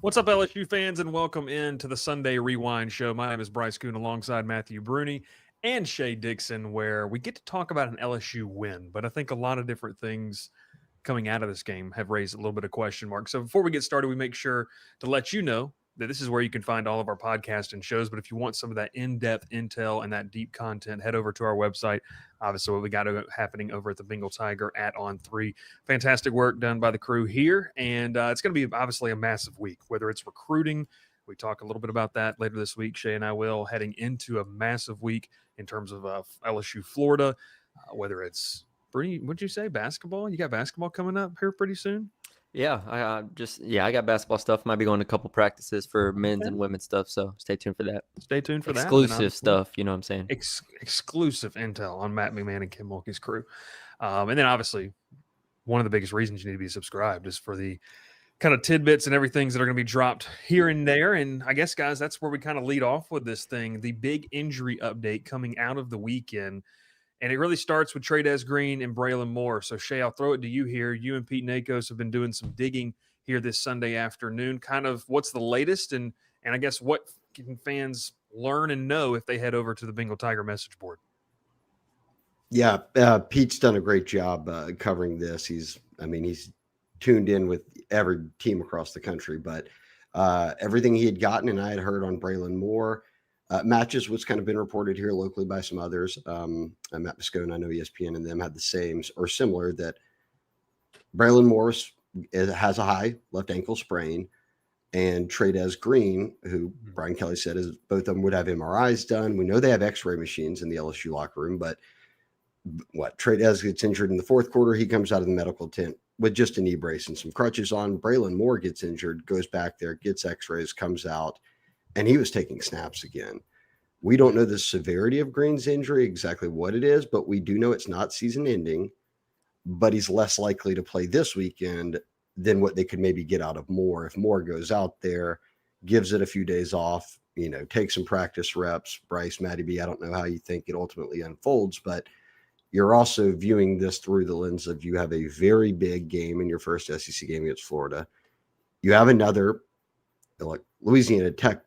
What's up, LSU fans, and welcome in to the Sunday Rewind Show. My name is Bryce Koon alongside Matthew Brune and Shea Dixon, where we get to talk about an LSU win. But I think a lot of different things coming out of this game have raised a little bit of question marks. So before we get started, we make sure to let you know that this is where you can find all of our podcasts and shows. But if you want some of that in-depth intel and that deep content, head over to our website. Obviously, what we got happening over at the Bengal Tiger at On3. Fantastic work done by the crew here. And it's going to be obviously a massive week, whether it's recruiting. We talk a little bit about that later this week. Shea and I will, heading into a massive week in terms of LSU Florida, whether it's what'd you say? Basketball? You got basketball coming up here pretty soon? Yeah, I got basketball stuff. Might be going to a couple practices for men's and women's stuff. So stay tuned for that. Stay tuned for that. Exclusive stuff. You know what I'm saying? Exclusive intel on Matt McMahon and Kim Mulkey's crew. And then obviously one of the biggest reasons you need to be subscribed is for the kind of tidbits and everything that are going to be dropped here and there. And I guess, guys, that's where we kind of lead off with this thing. The big injury update coming out of the weekend. And it really starts with Trades Green and Braylon Moore. So, Shea, I'll throw it to you here. You and Pete Nakos have been doing some digging here this Sunday afternoon. Kind of what's the latest? And I guess what can fans learn and know if they head over to the Bengal Tiger message board? Yeah, Pete's done a great job covering this. He's tuned in with every team across the country. But everything he had gotten and I had heard on Braylon Moore matches what's kind of been reported here locally by some others. Matt Moscone, I know ESPN and them had the same or similar, that Braylon Morris has a high left ankle sprain, and Trades Green, who Brian Kelly said is both of them would have MRIs done. We know they have x-ray machines in the LSU locker room, but Trades gets injured in the fourth quarter. He comes out of the medical tent with just a knee brace and some crutches on. Braylon Moore gets injured, goes back there, gets x-rays, comes out, and he was taking snaps again. We don't know the severity of Green's injury, exactly what it is, but we do know it's not season ending, but he's less likely to play this weekend than what they could maybe get out of Moore. If Moore goes out there, gives it a few days off, takes some practice reps. Bryce, Matty B, I don't know how you think it ultimately unfolds, but you're also viewing this through the lens of you have a very big game in your first SEC game against Florida. You have another, like Louisiana Tech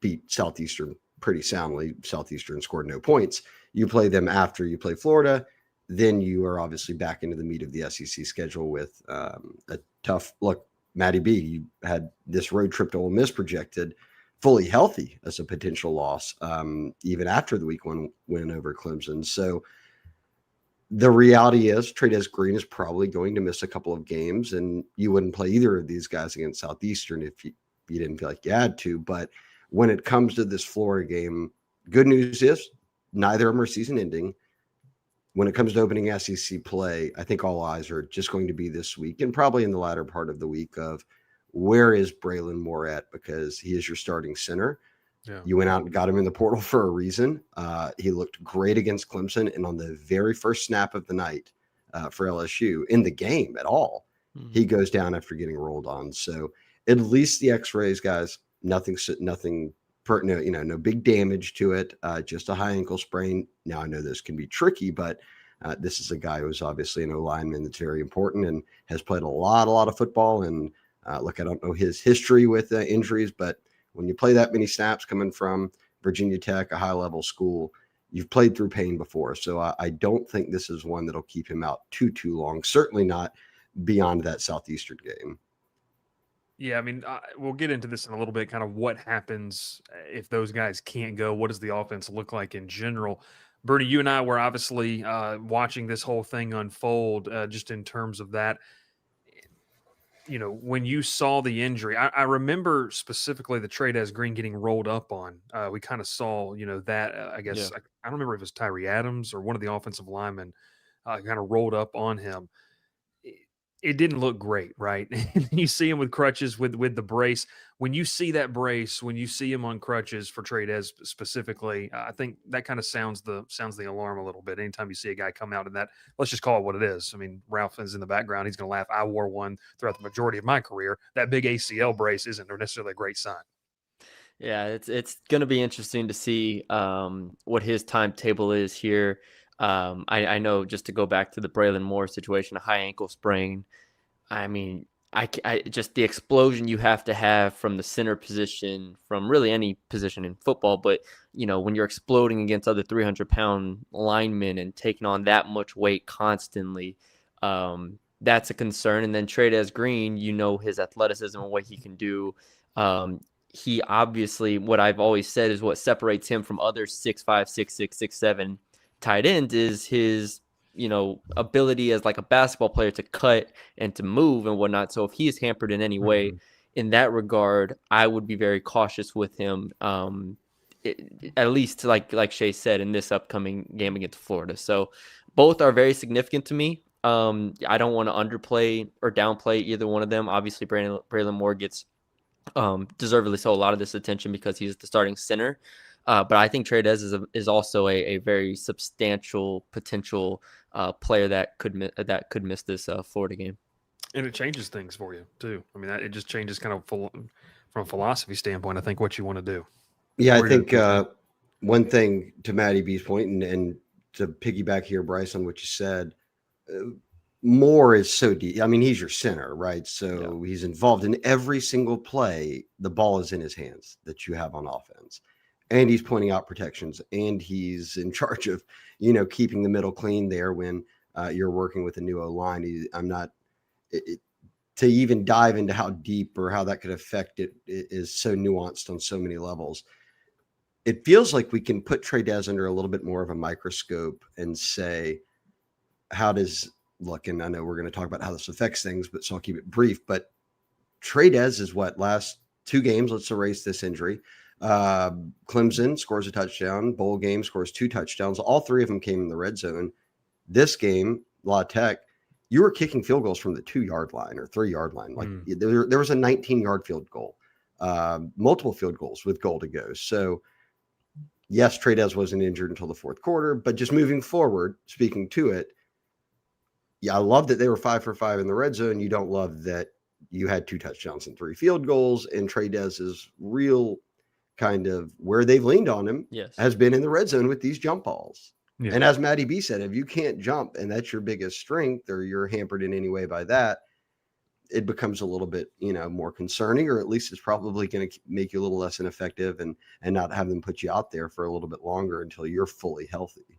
beat Southeastern pretty soundly. Southeastern scored no points. You play them after you play Florida, then you are obviously back into the meat of the SEC schedule with a tough look. Matty B, you had this road trip to Ole Miss projected fully healthy as a potential loss, even after the week one win over Clemson. So the reality is Trades Green is probably going to miss a couple of games, and you wouldn't play either of these guys against Southeastern if you didn't feel like you had to. But when it comes to this Florida game, good news is neither of them are season ending. When it comes to opening SEC play, I think all eyes are just going to be this week and probably in the latter part of the week of where is Braylon Moore at, because he is your starting center. Yeah. You went out and got him in the portal for a reason. He looked great against Clemson, and on the very first snap of the night for LSU in the game at all, he goes down after getting rolled on. So at least the X-rays, guys, nothing, no big damage to it. Just a high ankle sprain. Now I know this can be tricky, but this is a guy who's obviously an O-lineman that's very important and has played a lot of football. And look, I don't know his history with injuries, but when you play that many snaps coming from Virginia Tech, a high-level school, you've played through pain before. So I don't think this is one that'll keep him out too long. Certainly not beyond that Southeastern game. Yeah, I mean, we'll get into this in a little bit, kind of what happens if those guys can't go. What does the offense look like in general? Bernie, you and I were obviously watching this whole thing unfold just in terms of that. When you saw the injury, I remember specifically the Trades Green getting rolled up on. We kind of saw, that, I guess, yeah. I don't remember if it was Tyree Adams or one of the offensive linemen kind of rolled up on him. It didn't look great, right? You see him with crutches with the brace. When you see that brace, when you see him on crutches for Trades specifically, I think that kind of sounds the alarm a little bit. Anytime you see a guy come out in that, let's just call it what it is. I mean, Ralph is in the background. He's going to laugh. I wore one throughout the majority of my career. That big ACL brace isn't necessarily a great sign. Yeah, it's going to be interesting to see what his timetable is here. I know, just to go back to the Braylon Moore situation, a high ankle sprain. I mean, I just the explosion you have to have from the center position, from really any position in football. But, when you're exploding against other 300-pound linemen and taking on that much weight constantly, that's a concern. And then Trey'Dez Green, his athleticism and what he can do. He obviously, what I've always said is what separates him from other 6'5", 6'6", 6'7" tight ends is his ability as like a basketball player to cut and to move and whatnot. So if he is hampered in any way in that regard, I would be very cautious with him. At least like Shea said, in this upcoming game against Florida. So both are very significant to me. I don't want to underplay or downplay either one of them. Obviously, Braylon Moore gets deservedly so a lot of this attention because he's the starting center. But I think Trey'Dez is also a very substantial potential player that could miss this Florida game. And it changes things for you too. I mean, it just changes kind of from a philosophy standpoint. I think what you want to do. Yeah, I think one thing to Matty B's point, and to piggyback here, Bryce, on what you said, Moore is so deep. I mean, he's your center, right? So he's involved in every single play. The ball is in his hands that you have on offense. And he's pointing out protections, and he's in charge of, keeping the middle clean there when you're working with a new O-line. To even dive into how deep or how that could affect it is so nuanced on so many levels. It feels like we can put Trey'Dez under a little bit more of a microscope and say, and I know we're going to talk about how this affects things, but so I'll keep it brief. But Trey'Dez is last 2 games, let's erase this injury. Clemson scores a touchdown. Bowl game scores 2 touchdowns. All 3 of them came in the red zone. This game, Luedecke, you were kicking field goals from the 2-yard line or 3-yard line. There was a 19-yard field goal, multiple field goals with goal to go. So yes, Trey'Dez wasn't injured until the 4th quarter, but just moving forward, speaking to it, yeah, I love that they were 5 for 5 in the red zone. You don't love that you had 2 touchdowns and 3 field goals, and Trey'Dez's real kind of where they've leaned on him has been in the red zone with these jump balls. Yeah. And as Matty B said, if you can't jump and that's your biggest strength, or you're hampered in any way by that, it becomes a little bit, more concerning, or at least it's probably going to make you a little less ineffective and not have them put you out there for a little bit longer until you're fully healthy.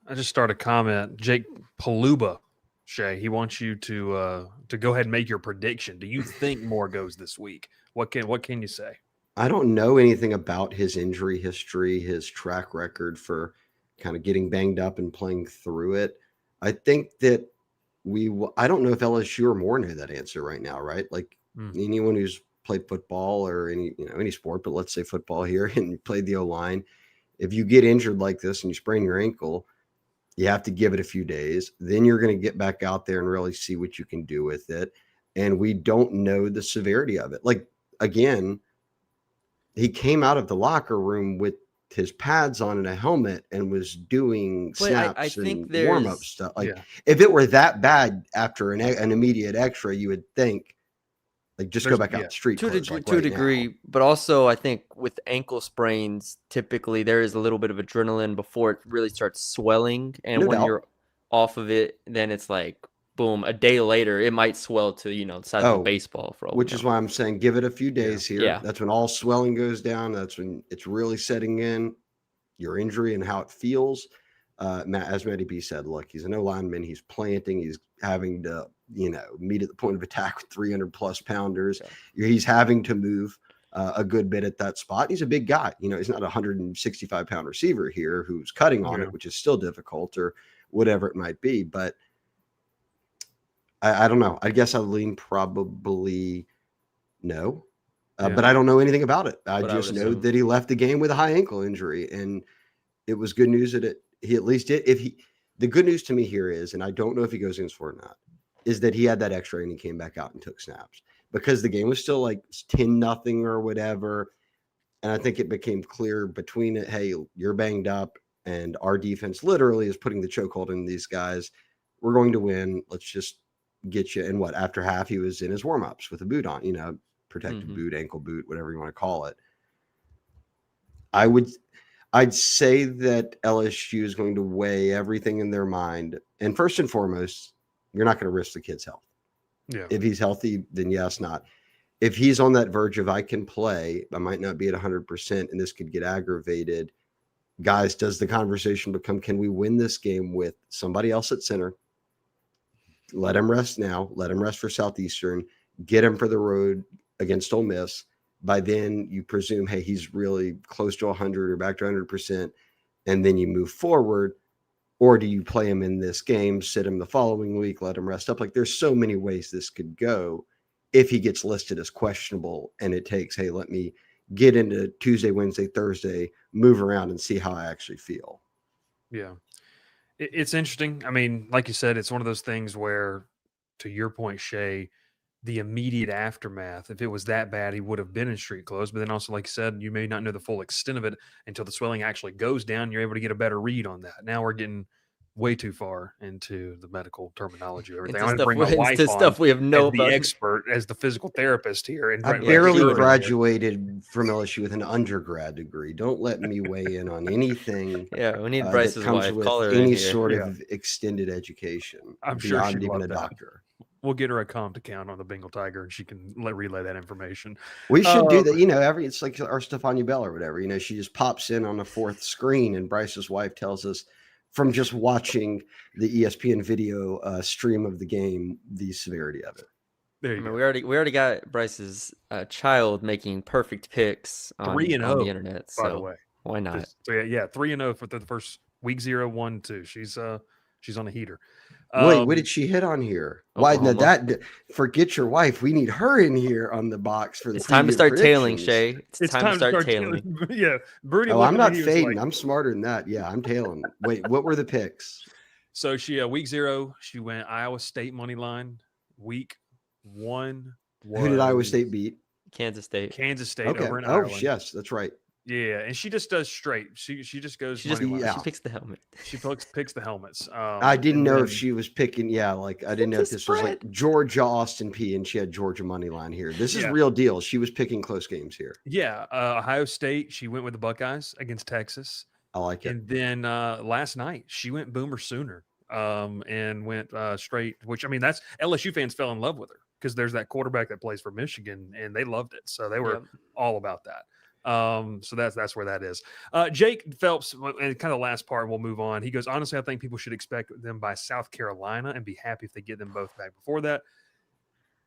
I just started a comment. Jake Paluba, Shea, he wants you to go ahead and make your prediction. Do you think Moore goes this week? What can you say? I don't know anything about his injury history, his track record for kind of getting banged up and playing through it. I think that I don't know if LSU or Moore know that answer right now, right? Like anyone who's played football or any sport, but let's say football here, and you played the O-line, if you get injured like this and you sprain your ankle, you have to give it a few days. Then you're going to get back out there and really see what you can do with it. And we don't know the severity of it. Like, again, he came out of the locker room with his pads on and a helmet and was doing snaps and warm-up stuff. If it were that bad after an immediate x-ray, you would think, go back out the street. To a degree, but also I think with ankle sprains, typically there is a little bit of adrenaline before it really starts swelling. And when you're off of it, then it's like, boom, a day later, it might swell to, the size of a baseball. Which is why I'm saying give it a few days here. Yeah. That's when all swelling goes down. That's when it's really setting in, your injury and how it feels. As Matty B said, look, he's an O-lineman. He's planting. He's having to, meet at the point of attack with 300-plus pounders. Yeah. He's having to move a good bit at that spot. He's a big guy. He's not a 165-pound receiver here who's cutting on it, which is still difficult or whatever it might be. But I don't know. I guess I lean probably no. But I don't know anything about it. I just know that he left the game with a high ankle injury, and it was good news that he at least did. The good news to me here is, and I don't know if he goes in for it or not, is that he had that x-ray and he came back out and took snaps, because the game was still like 10-0 or whatever. And I think it became clear between it, hey, you're banged up and our defense literally is putting the chokehold in these guys. We're going to win. Let's just get you. And after half, he was in his warm-ups with a boot on, protective boot, ankle boot, whatever you want to call it. I'd say that LSU is going to weigh everything in their mind. And first and foremost, you're not going to risk the kid's health. Yeah. If he's healthy, then yes, not. If he's on that verge of I can play, I might not be at 100%, and this could get aggravated. Guys, does the conversation become, can we win this game with somebody else at center? Let him rest now. Let him rest for Southeastern. Get him for the road against Ole Miss. By then, you presume, hey, he's really close to 100 or back to 100%, and then you move forward. Or do you play him in this game, sit him the following week, let him rest up? Like, there's so many ways this could go if he gets listed as questionable and it takes, hey, let me get into Tuesday, Wednesday, Thursday, move around and see how I actually feel. Yeah. It's interesting. I mean, like you said, it's one of those things where, to your point, Shea, the immediate aftermath, if it was that bad, he would have been in street clothes. But then also, like you said, you may not know the full extent of it until the swelling actually goes down. You're able to get a better read on that. Now we're getting way too far into the medical terminology of everything. I'm going to bring my wife on stuff we have as the expert, as the physical therapist here. And I barely graduated from LSU with an undergrad degree. Don't let me weigh in on anything. Yeah, we need Bryce's that comes wife. with Call her any in here. sort of extended education. I'm sure she'd even love a that. doctor. We'll get her a comp account on the Bengal Tiger, and she can relay that information. We should do that. You know, it's like our Stefania Bell or whatever. You know, she just pops in on the fourth screen, and Bryce's wife tells us from just watching the ESPN video stream of the game the severity of it. There you go. We already got Bryce's child making perfect picks on the internet. By the way, why not? So yeah, 3-0 for the first week 0, 1, 2. She's on a heater. Wait, what did she hit on here? Why that? Forget your wife. We need her in here on the box for the. It's time to start tailing, Shea. It's time to start tailing. Yeah, Brune. Oh, I'm not fading. Like, I'm smarter than that. Yeah, I'm tailing. Wait, what were the picks? So she week 0, she went Iowa State money line. Week 1 was, who did Iowa State beat? Kansas State. Okay. Over in Ireland. Yes, that's right. Yeah, and she just does straight. She just goes. She picks the helmet. She picks the helmets. I didn't know if she was picking. Yeah, like I didn't know if this was like Georgia Austin P, and she had Georgia money line here. This is real deal. She was picking close games here. Yeah, Ohio State. She went with the Buckeyes against Texas. I like it. And then last night she went Boomer Sooner. And went straight. Which, I mean, that's LSU fans fell in love with her because there's that quarterback that plays for Michigan, and they loved it. So they were all about that. So that's where that is. Jake Phelps, and kind of last part, we'll move on. He goes, honestly, I think people should expect them by South Carolina and be happy if they get them both back before that.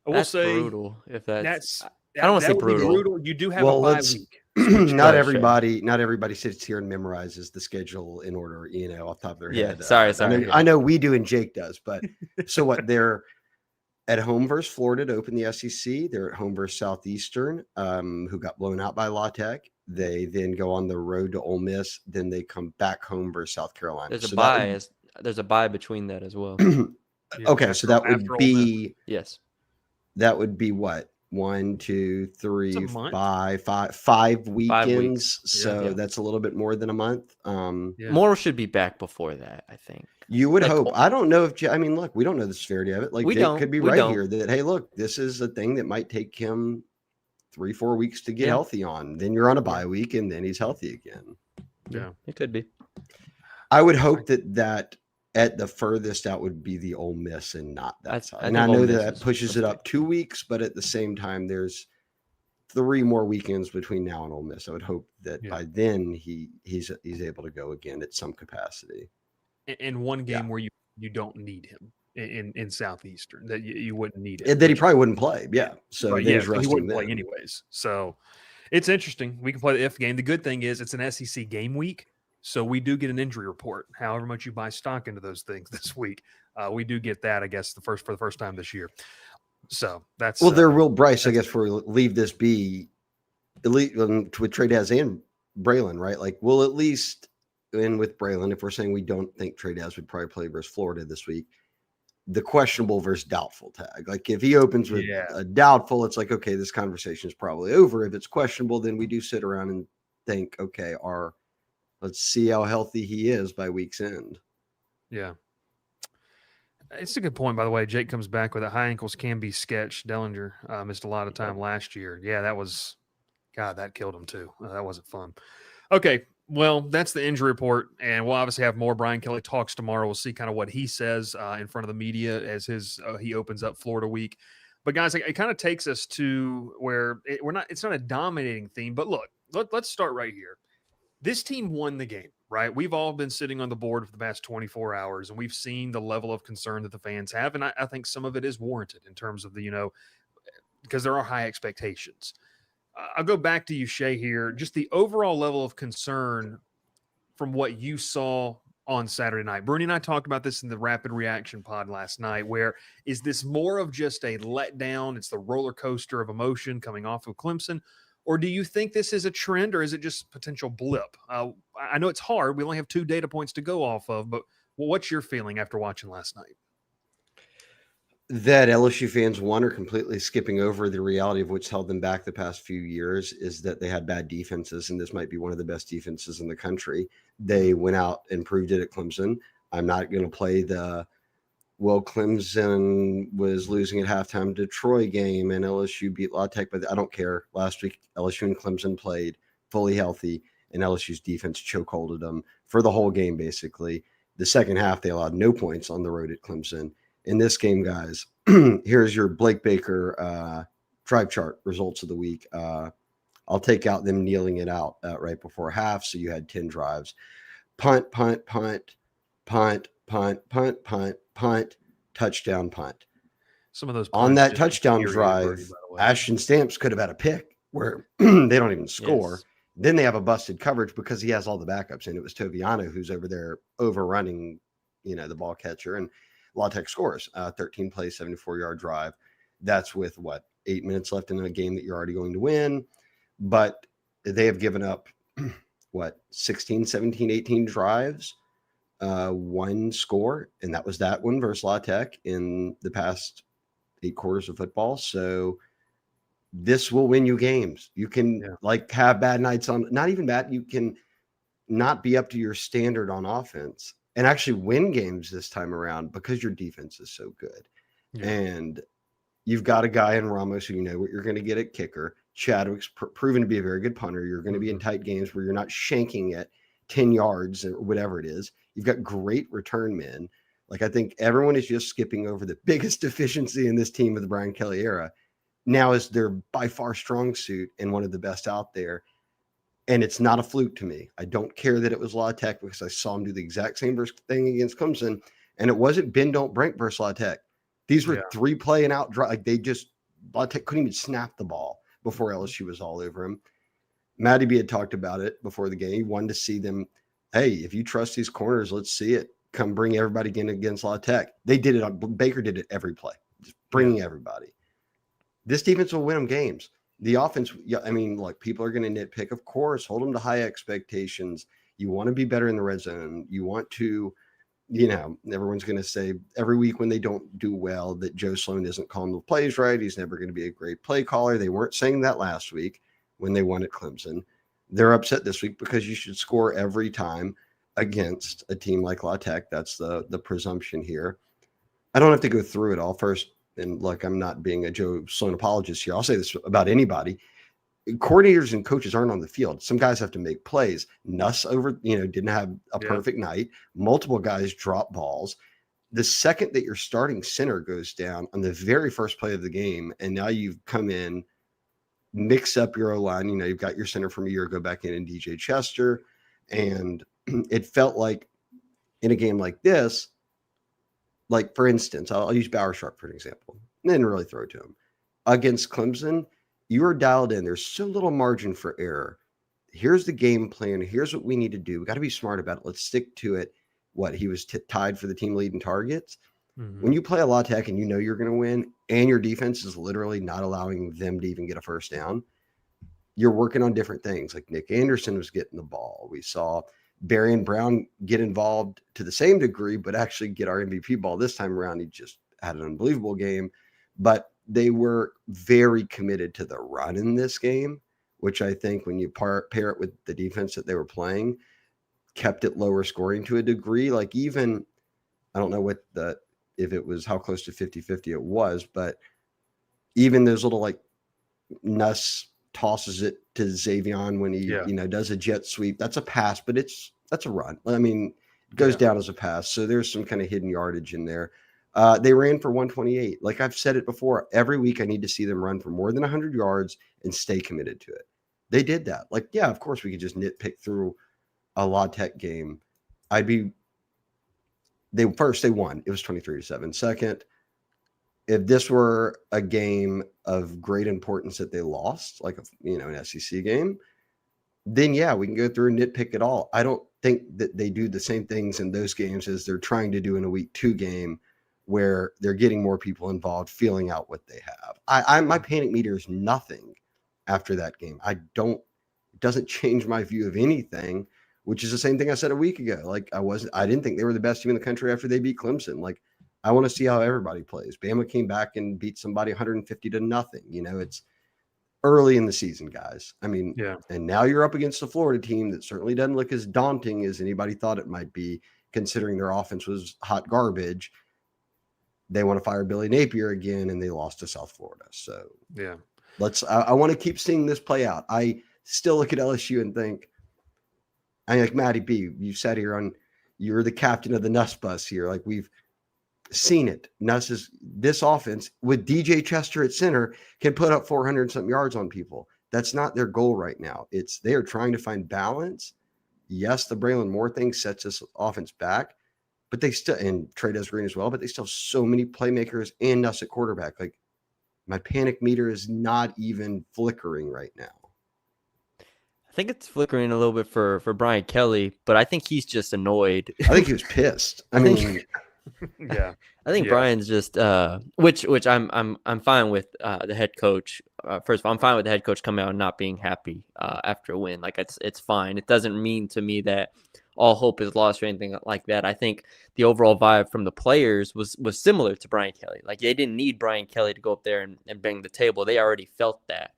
I will say brutal. If that's I don't want to say brutal. You do have a bye week. Not everybody sits here and memorizes the schedule in order, you know, off the top of their head. Sorry. I know we do and Jake does, but so what? They're at home versus Florida to open the SEC. They're at home versus Southeastern, who got blown out by Luedecke. They then go on the road to Ole Miss. Then they come back home versus South Carolina. There's a bye. There's a bye between that as well. Okay, so that would be That would be what? 1, 2, 3, 5 weekends. So that's a little bit more than a month. More should be back before that, I think. You would hope. I don't know if look, we don't know the severity of it. Like Jake could be right here that, hey, look, this is a thing that might take him 3-4 weeks to get healthy on. Then you're on a bye week and then he's healthy again. Yeah, it could be. I would hope that at the furthest out would be the Ole Miss and not that side. And I know that pushes it up 2 weeks, but at the same time, there's 3 more weekends between now and Ole Miss. I would hope that by then he's able to go again at some capacity. In one game where you don't need him in Southeastern, that you wouldn't need him. And that he probably wouldn't play. Yeah. So he wouldn't play anyways. So it's interesting. We can play the if game. The good thing is it's an SEC game week. So we do get an injury report. However much you buy stock into those things this week, we do get that, I guess, for the first time this year. So that's there will Bryce. I guess before we leave this be, with Trey Daz and Braylon, right? Like we'll at least end with Braylon. If we're saying we don't think Trey Daz would probably play versus Florida this week, the questionable versus doubtful tag. Like if he opens with a doubtful, it's like okay, this conversation is probably over. If it's questionable, then we do sit around and think, okay, let's see how healthy he is by week's end. Yeah. It's a good point, by the way. Jake comes back with it. High ankles can be sketched. Dellinger missed a lot of time last year. Yeah, that killed him too. That wasn't fun. Okay, Well, that's the injury report, and we'll obviously have more. Brian Kelly talks tomorrow. We'll see kind of what he says in front of the media as he opens up Florida week. But guys, it kind of takes us to where it's not a dominating theme, but look, let's start right here. This team won the game, right? We've all been sitting on the board for the past 24 hours, and we've seen the level of concern that the fans have, and I think some of it is warranted in terms of because there are high expectations. I'll go back to you, Shea, here. Just the overall level of concern from what you saw on Saturday night. Brune and I talked about this in the rapid reaction pod last night, where is this more of just a letdown? It's the roller coaster of emotion coming off of Clemson. Or do you think this is a trend, or is it just potential blip? I know it's hard. We only have 2 data points to go off of, but what's your feeling after watching last night? That LSU fans, one, are completely skipping over the reality of what's held them back the past few years is that they had bad defenses, and this might be one of the best defenses in the country. They went out and proved it at Clemson. I'm not going to play Clemson was losing at halftime to Troy game and LSU beat Luedecke, but I don't care. Last week, LSU and Clemson played fully healthy, and LSU's defense chokeholded them for the whole game, basically. The second half, they allowed no points on the road at Clemson. In this game, guys, here's your Blake Baker drive chart results of the week. I'll take out them kneeling it out right before half. So you had 10 drives. Punt, punt, punt, punt, punt, punt, punt, punt, touchdown, punt. Some of those on that touchdown drive, Ashton Stamps could have had a pick where they don't even score. Yes. Then they have a busted coverage because he has all the backups, and it was Toviano who's over there overrunning, the ball catcher, and Luedecke scores 13 plays, 74-yard drive. That's with 8 minutes left in a game that you're already going to win. But they have given up 16, 17, 18 drives, 1 score. And that was that one versus Luedecke in the past 8 quarters of football. So this will win you games. You can have bad nights on, not even bad. You can not be up to your standard on offense and actually win games this time around because your defense is so good. Yeah. And you've got a guy in Ramos who you know what you're going to get at kicker. Chadwick's proven to be a very good punter. You're going to be in tight games where you're not shanking at 10 yards or whatever it is. You've got great return men. I think everyone is just skipping over the biggest deficiency in this team of the Brian Kelly era. Now is their by far strong suit and one of the best out there. And it's not a fluke to me. I don't care that it was Luedecke because I saw him do the exact same thing against Clemson. And it wasn't bend, don't break versus Luedecke. These were 3 play and out drive. Luedecke couldn't even snap the ball before LSU was all over him. Matty B had talked about it before the game. He wanted to see them. Hey, if you trust these corners, let's see it. Come bring everybody in against Luedecke. They did it. Baker did it every play, just bringing everybody. This defense will win them games. The offense, people are going to nitpick. Of course, hold them to high expectations. You want to be better in the red zone. You want to, everyone's going to say every week when they don't do well that Joe Sloan isn't calling the plays right. He's never going to be a great play caller. They weren't saying that last week when they won at Clemson. They're upset this week because you should score every time against a team like Luedecke. That's the presumption here. I don't have to go through it all first. And I'm not being a Joe Sloan apologist here. I'll say this about anybody. Coordinators and coaches aren't on the field. Some guys have to make plays. Nuss didn't have a perfect night. Multiple guys drop balls. The second that your starting center goes down on the very first play of the game, and now you've come in, mix up your O-line. You've got your center from a year ago back in DJ Chester. And it felt like in a game like this, for instance, I'll use Bauer Sharp for an example. Didn't really throw it to him. Against Clemson, you were dialed in. There's so little margin for error. Here's the game plan. Here's what we need to do. We got to be smart about it. Let's stick to it. He was tied for the team lead in targets. Mm-hmm. When you play a Luedecke and you know you're going to win and your defense is literally not allowing them to even get a first down, you're working on different things. Like Nick Anderson was getting the ball. We saw Barry and Brown get involved to the same degree, but actually get our MVP ball this time around. He just had an unbelievable game, but they were very committed to the run in this game, which I think when you pair it with the defense that they were playing, kept it lower scoring to a degree. Even, I don't know if it was how close to 50-50 it was, but even those little Nuss tosses it to Xavier when he, does a jet sweep. That's a pass, but that's a run. I mean, it goes down as a pass. So there's some kind of hidden yardage in there. They ran for 128. Like I've said it before, every week I need to see them run for more than 100 yards and stay committed to it. They did that. Like, yeah, of course we could just nitpick through a Luedecke game. They won. It was 23-7. Second, if this were a game of great importance that they lost, like an SEC game, then yeah, we can go through and nitpick it all. I don't think that they do the same things in those games as they're trying to do in a week 2 game where they're getting more people involved, feeling out what they have. My panic meter is nothing after that game. It doesn't change my view of anything, which is the same thing I said a week ago. Like I didn't think they were the best team in the country after they beat Clemson. Like I want to see how everybody plays. Bama came back and beat somebody 150-0. It's early in the season, guys. I mean, and now you're up against a Florida team that certainly doesn't look as daunting as anybody thought it might be, considering their offense was hot garbage. They want to fire Billy Napier again, and they lost to South Florida. So I want to keep seeing this play out. I still look at LSU and think, like Matty B, you sat here you're the captain of the Nuss bus here. Like we've seen it. This offense with DJ Chester at center can put up 400 something yards on people. That's not their goal right now. They are trying to find balance. Yes, the Braylon Moore thing sets this offense back, but they still, and Trey does Green as well, but they still have so many playmakers and Nuss at quarterback. Like my panic meter is not even flickering right now. I think it's flickering a little bit for Brian Kelly, but I think he's just annoyed. I think he was pissed. I mean, yeah. I think Brian's just which I'm fine with the head coach. First of all, I'm fine with the head coach coming out and not being happy after a win. Like it's fine. It doesn't mean to me that all hope is lost or anything like that. I think the overall vibe from the players was similar to Brian Kelly. Like they didn't need Brian Kelly to go up there and bang the table. They already felt that.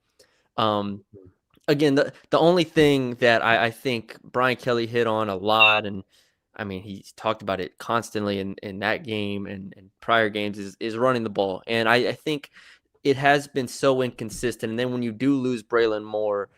Again, the only thing that I think Brian Kelly hit on a lot, and I mean, he's talked about it constantly in that game and prior games is running the ball. And I think it has been so inconsistent. And then when you do lose Braylon Moore,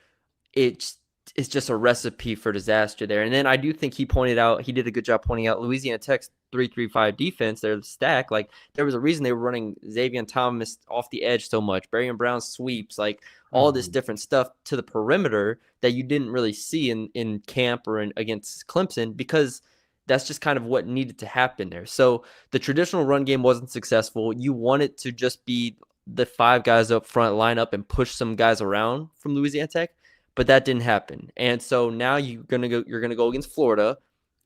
it's just a recipe for disaster there. And then I do think he did a good job pointing out Louisiana Tech's 3-3-5 defense, their stack. Like there was a reason they were running Xavier Thomas off the edge so much, Barry and Brown sweeps, like all this different stuff to the perimeter that you didn't really see in camp or against Clemson, because that's just kind of what needed to happen there. So the traditional run game wasn't successful. You want it to just be the 5 guys up front, line up and push some guys around from Louisiana Tech, but that didn't happen. And so now you're gonna go against Florida,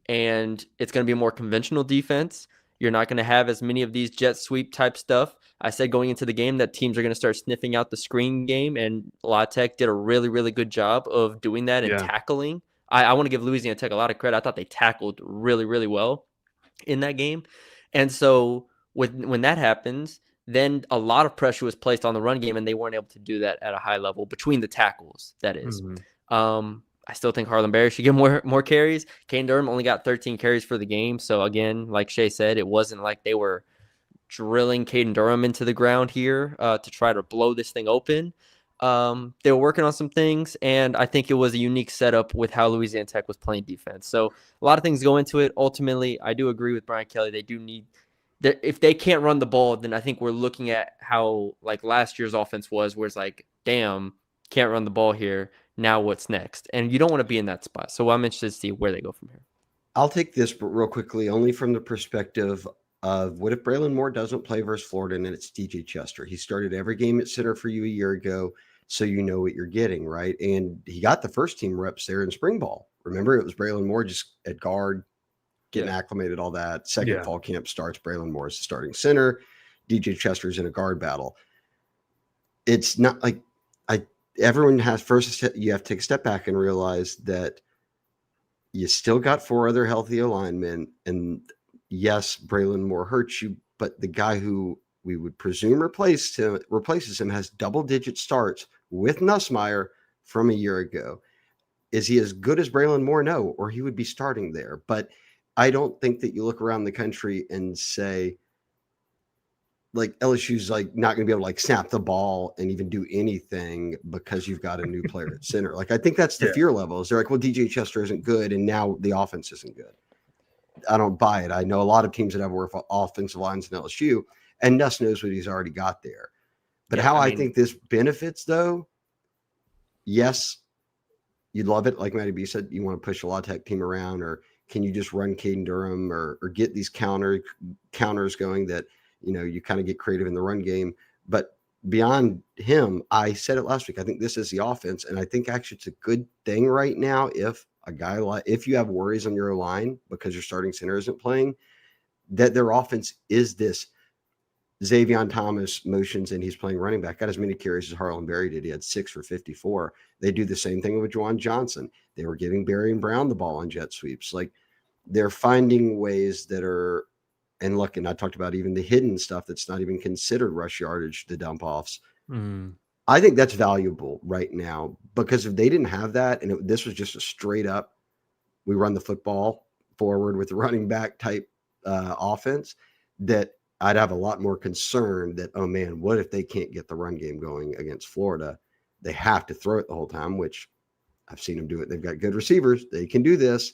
and it's gonna be a more conventional defense. You're not gonna have as many of these jet sweep type stuff. I said going into the game that teams are gonna start sniffing out the screen game, and Luedecke did a really, really good job of doing that and tackling. I want to give Louisiana Tech a lot of credit. I thought they tackled really, really well in that game. And so when that happens, then a lot of pressure was placed on the run game, and they weren't able to do that at a high level between the tackles, that is. I still think Harlan Berry should get more carries. Caden Durham only got 13 carries for the game. So, again, like Shea said, it wasn't like they were drilling Caden Durham into the ground here to try to blow this thing open. They were working on some things, and I think it was a unique setup with how Louisiana Tech was playing defense. So a lot of things go into it. Ultimately, I do agree with Brian Kelly. They do need if they can't run the ball, then I think we're looking at how like last year's offense was, where it's like, damn, can't run the ball here. Now what's next? And you don't want to be in that spot. So I'm interested to see where they go from here. I'll take this real quickly, only from the perspective of what if Braylon Moore doesn't play versus Florida and it's DJ Chester. He started every game at center for you a year ago, so you know what you're getting, right? And he got the first team reps there in spring ball. Remember, it was Braylon Moore just at guard, getting acclimated, all that. Second fall camp starts, Braylon Moore is the starting center. DJ Chester's in a guard battle. It's not like everyone has you have to take a step back and realize that you still got 4 other healthy alignment. And yes, Braylon Moore hurts you, but the guy who we would presume replaces him has double-digit starts with Nussmeier from a year ago. Is he as good as Braylon Moore? No, or he would be starting there. But I don't think that you look around the country and say, like LSU's like not going to be able to like snap the ball and even do anything because you've got a new player at center. Like I think that's the fear levels. They're like, well, DJ Chester isn't good, and now the offense isn't good. I don't buy it. I know a lot of teams that have worked offensive lines in LSU, and Nuss knows what he's already got there. But I think this benefits, though, yes, you'd love it. Like Matty B said, you want to push a La Tech team around, or can you just run Caden Durham or get these counters going that, you know, you kind of get creative in the run game. But beyond him, I said it last week, I think this is the offense. And I think actually it's a good thing right now if a guy like, if you have worries on your line because your starting center isn't playing, that their offense is this. Xavier Thomas motions and he's playing running back. Got as many carries as Harlan Berry did. He had 6 for 54. They do the same thing with Juwan Johnson. They were giving Berry and Brown the ball on jet sweeps. Like they're finding ways that are, and look, and I talked about even the hidden stuff that's not even considered rush yardage, the dump offs. I think that's valuable right now because if they didn't have that and this was just a straight up, we run the football forward with the running back type offense, that I'd have a lot more concern that, oh man, what if they can't get the run game going against Florida? They have to throw it the whole time, which I've seen them do it. They've got good receivers. They can do this.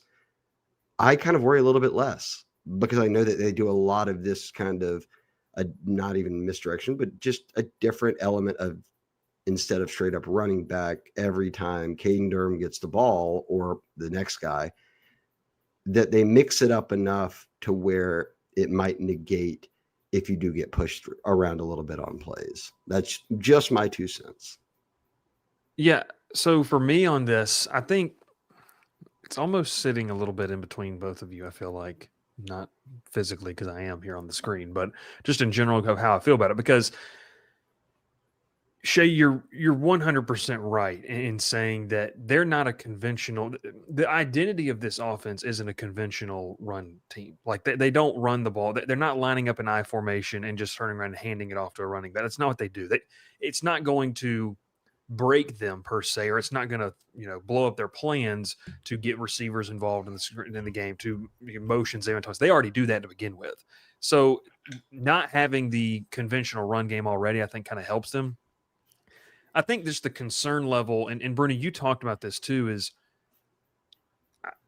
I kind of worry a little bit less because I know that they do a lot of this kind of not even misdirection, but just a different element of instead of straight up running back every time Caden Durham gets the ball or the next guy, that they mix it up enough to where it might negate if you do get pushed around a little bit on plays. That's just my 2 cents. Yeah. So for me on this, I think it's almost sitting a little bit in between both of you. I feel like not physically because I am here on the screen, but just in general of how I feel about it. Because Shea, you're 100% right in saying that they're not a conventional. The identity of this offense isn't a conventional run team. Like they don't run the ball. They're not lining up an I formation and just turning around and handing it off to a running back. That's not what they do. It's not going to break them per se, or it's not going to blow up their plans to get receivers involved in the game to motions. They already do that to begin with. So not having the conventional run game already, I think, kind of helps them. I think just the concern level, and Brune, you talked about this too, is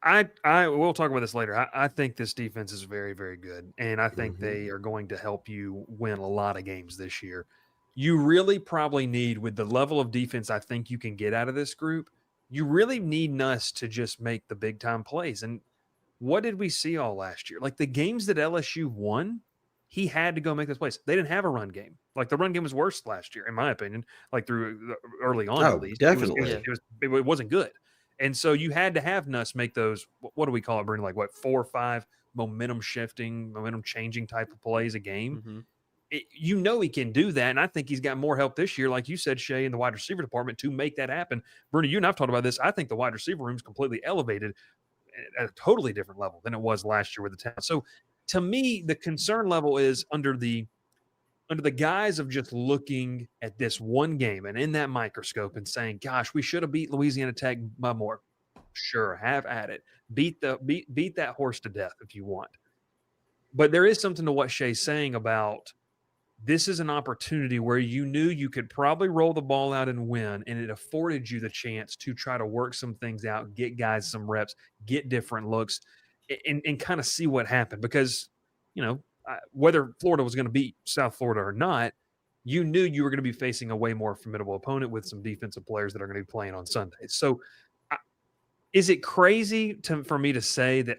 I we'll talk about this later. I think this defense is very, very good, and I think they are going to help you win a lot of games this year. You really probably need, with the level of defense I think you can get out of this group, you really need Nuss to just make the big time plays. And what did we see all last year? Like the games that LSU won, he had to go make those plays. They didn't have a run game. Like the run game was worse last year, in my opinion. Like through early on, at least, definitely, it wasn't good. And so you had to have Nuss make those. What do we call it, Brune? Like what, 4 or 5 momentum shifting, momentum changing type of plays a game. He can do that, and I think he's got more help this year, like you said, Shea, in the wide receiver department to make that happen. Brune, you and I've talked about this. I think the wide receiver room is completely elevated at a totally different level than it was last year with the talent. So to me, the concern level is under the guise of just looking at this one game and in that microscope and saying, gosh, we should have beat Louisiana Tech by more. Sure, have at it. Beat that horse to death if you want. But there is something to what Shea's saying about this is an opportunity where you knew you could probably roll the ball out and win, and it afforded you the chance to try to work some things out, get guys some reps, get different looks, and kind of see what happened. Because, whether Florida was going to beat South Florida or not, you knew you were going to be facing a way more formidable opponent with some defensive players that are going to be playing on Sundays. So is it crazy for me to say that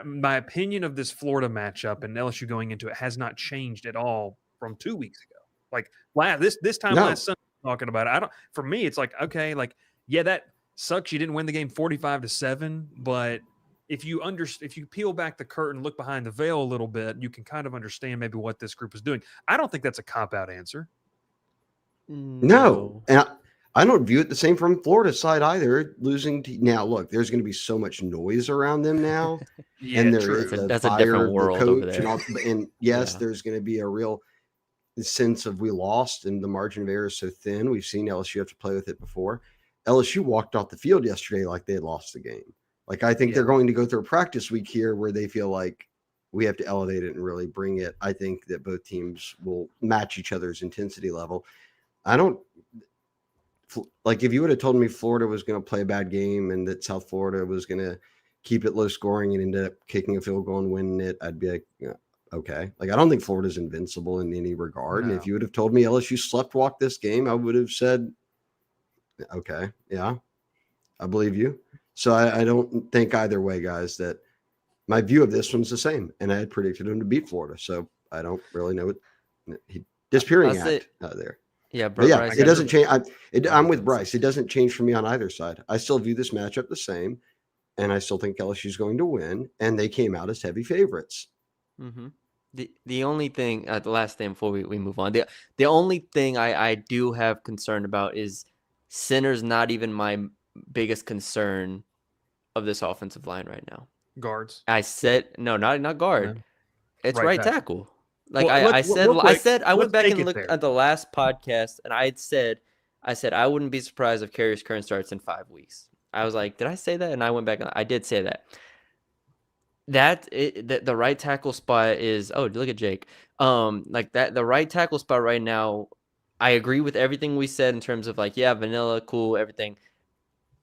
my opinion of this Florida matchup and LSU going into it has not changed at all from 2 weeks ago. Like this time last Sunday talking about it. For me, it's like, okay, like, yeah, that sucks. You didn't win the game 45-7, but if you peel back the curtain, look behind the veil a little bit, you can kind of understand maybe what this group is doing. I don't think that's a cop-out answer. No. And I don't view it the same from Florida's side either. Now, look, there's going to be so much noise around them now, and that's a different world over there. And yes, there's going to be a real sense of we lost, and the margin of error is so thin. We've seen LSU have to play with it before. LSU walked off the field yesterday like they had lost the game. Like I think they're going to go through a practice week here where they feel like we have to elevate it and really bring it. I think that both teams will match each other's intensity level. I don't like if you would have told me Florida was going to play a bad game and that South Florida was going to keep it low scoring and end up kicking a field goal and winning it, I'd be like, yeah, okay. Like, I don't think Florida's invincible in any regard. No. And if you would have told me LSU sleptwalked this game, I would have said, okay, yeah, I believe you. So I don't think either way, guys, that my view of this one's the same. And I had predicted him to beat Florida. So I don't really know what he disappearing act there. Yeah, bro. Yeah, Bryce, it doesn't change. I'm with Bryce. It doesn't change for me on either side. I still view this matchup the same. And I still think LSU is going to win. And they came out as heavy favorites. Mm-hmm. The only thing, the last thing before we move on, the only thing I do have concern about is center's not even my biggest concern of this offensive line right now. Guards. I said no, not guard. No. It's right tackle. Like well, I said, I went back and looked there. at the last podcast, and I said I wouldn't be surprised if Carius Curran starts in 5 weeks. I was like, did I say that? And I went back and I did say that. The right tackle spot is look at Jake. Like that the right tackle spot right now, I agree with everything we said in terms of like, yeah, vanilla, cool, everything.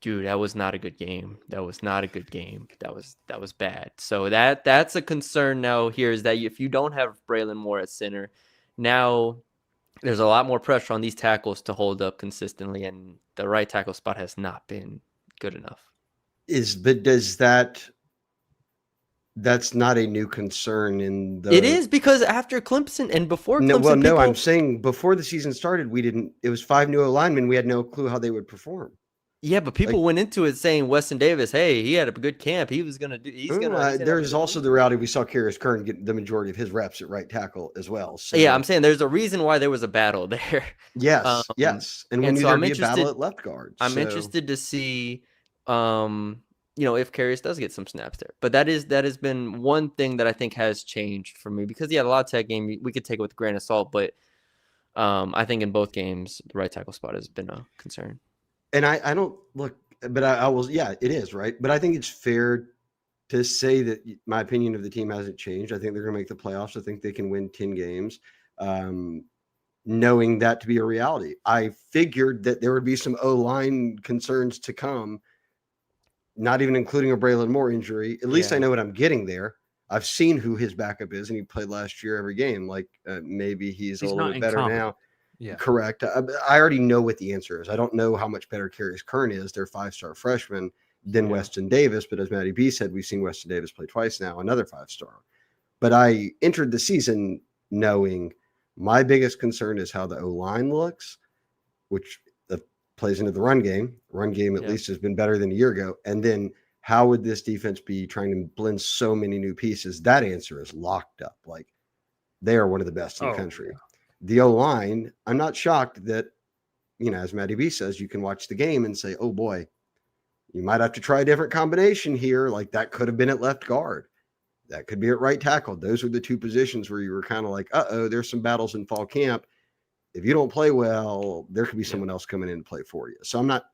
Dude, that was not a good game. That was bad. So that's a concern now here is that if you don't have Braylon Moore at center, now there's a lot more pressure on these tackles to hold up consistently, and the right tackle spot has not been good enough. That's not a new concern in the. It is because after Clemson and before Clemson. I'm saying before the season started, it was 5 new linemen. We had no clue how they would perform. Yeah, but people went into it saying Weston Davis, hey, he had a good camp. He was gonna do. There's also the reality we saw Carius Curran get the majority of his reps at right tackle as well. So yeah, I'm saying there's a reason why there was a battle there. Yes, yes, and when there be a battle at left guard. I'm interested to see, if Carius does get some snaps there. But that has been one thing that I think has changed for me because the La Tech game we could take it with a grain of salt, but I think in both games the right tackle spot has been a concern. And I don't look, but I will. Yeah, it is right. But I think it's fair to say that my opinion of the team hasn't changed. I think they're going to make the playoffs. I think they can win 10 games, knowing that to be a reality. I figured that there would be some O-line concerns to come, not even including a Braylon Moore injury. At least I know what I'm getting there. I've seen who his backup is, and he played last year every game. Like maybe he's a little bit better now. Yeah, correct. I already know what the answer is. I don't know how much better Carius Curran is, their 5-star freshman, than Weston Davis. But as Matty B said, we've seen Weston Davis play twice now, another 5-star. But I entered the season knowing my biggest concern is how the O-line looks, which plays into the run game. Run game at least has been better than a year ago. And then how would this defense be trying to blend so many new pieces? That answer is locked up. Like they are one of the best in the country. Yeah. The O-line, I'm not shocked that, as Matty B says, you can watch the game and say, oh boy, you might have to try a different combination here. Like that could have been at left guard. That could be at right tackle. Those are the two positions where you were kind of like, there's some battles in fall camp. If you don't play well, there could be someone else coming in to play for you. So I'm not,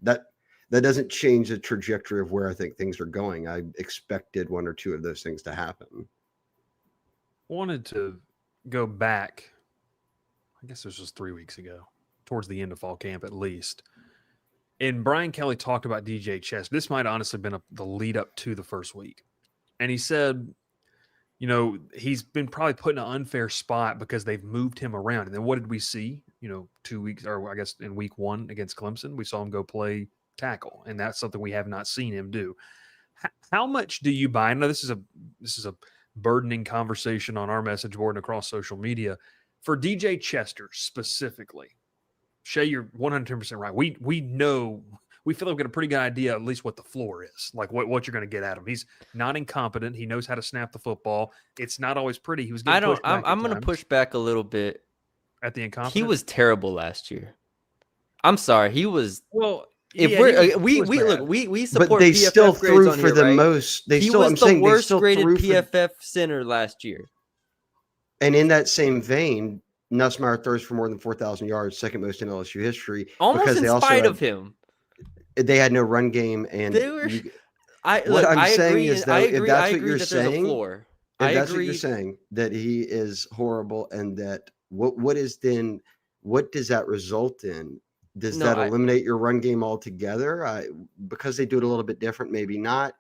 that doesn't change the trajectory of where I think things are going. I expected one or two of those things to happen. Wanted to go back, I guess this was 3 weeks ago, towards the end of fall camp at least. And Brian Kelly talked about DJ Chess. This might honestly have been the lead up to the first week. And he said, he's been probably put in an unfair spot because they've moved him around. And then what did we see? 2 weeks, or I guess in week 1 against Clemson, we saw him go play tackle. And that's something we have not seen him do. How much do you buy? I know this is a burdening conversation on our message board and across social media for DJ Chester specifically. Shea, you're 110% right. We know, we feel like we've got a pretty good idea at least what the floor is, like what you're going to get at him. He's not incompetent. He knows how to snap the football. It's not always pretty. He was getting pushed back. I'm going to push back a little bit at the incompetence. He was terrible last year. I'm sorry. He was If we support, but they PFF still threw for the right? most. He was the worst graded PFF center last year. And in that same vein, Nussmeier throws for more than 4,000 yards, second most in LSU history. Almost in spite of him. They had no run game, and I agree if that's what you're saying, If I that's what you're agree. saying, that he is horrible, and that what does that result in? Does No, that eliminate your run game altogether? Because they do it a little bit different, maybe not.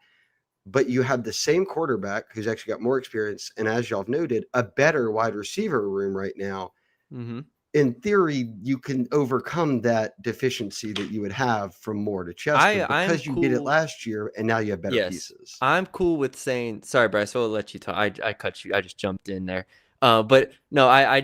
But you have the same quarterback who's actually got more experience, and as y'all have noted, a better wide receiver room right now. mm-hmm. In theory, you can overcome that deficiency that you would have from Moore to Chester I'm because you did it cool. last year, and now you have better Yes, pieces. I'm cool with saying sorry, Bryce. I'll let you talk. I cut you. I just jumped in there. But no, I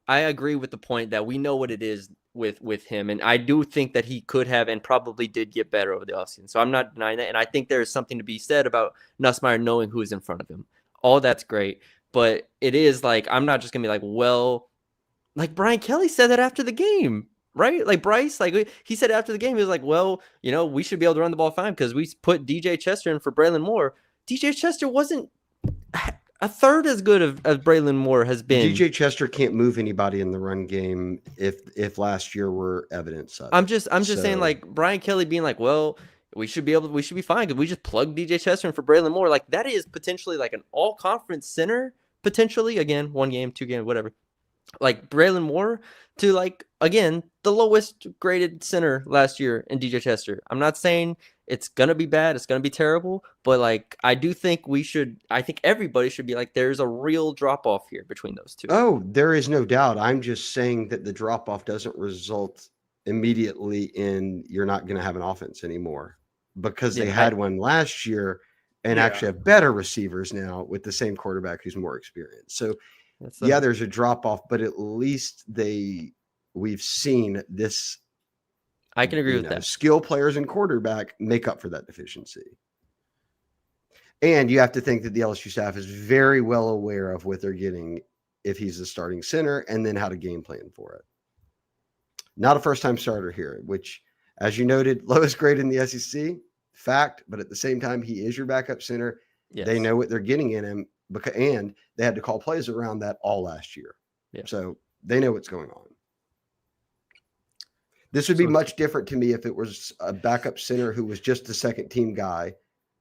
agree with the point that we know what it is with him, and I do think that he could have and probably did get better over the offseason. So I'm not denying that, and I think there is something to be said about Nussmeier knowing who's in front of him. All that's great, but it is like I'm not just gonna be like, well, like Brian Kelly said that after the game. Right? Like Bryce, like he said after the game, he was like, well, we should be able to run the ball fine because we put DJ Chester in for Braylon Moore. DJ Chester wasn't a third as good as Braylon Moore has been. DJ Chester can't move anybody in the run game if last year were evidence of I'm it. just saying, like Brian Kelly being like, well, we should be fine because we just plug DJ Chester in for Braylon Moore. Like that is potentially like an all conference center, potentially, again, 1 game, 2 game, whatever. Like Braylon Moore to like, again, the lowest graded center last year in DJ Chester. I'm not saying it's going to be bad. It's going to be terrible. But like, I think everybody should be like, there's a real drop off here between those two. Oh, there is no doubt. I'm just saying that the drop off doesn't result immediately in you're not going to have an offense anymore because they had one last year and actually have better receivers now with the same quarterback who's more experienced. So there's a drop off, but at least we've seen this. I can agree with that. Skill players and quarterback make up for that deficiency. And you have to think that the LSU staff is very well aware of what they're getting if he's the starting center and then how to game plan for it. Not a first-time starter here, which, as you noted, lowest grade in the SEC, fact, but at the same time, he is your backup center. Yes. They know what they're getting in him. And they had to call plays around that all last year. Yeah. So they know what's going on. This would be much different to me if it was a backup center who was just a second team guy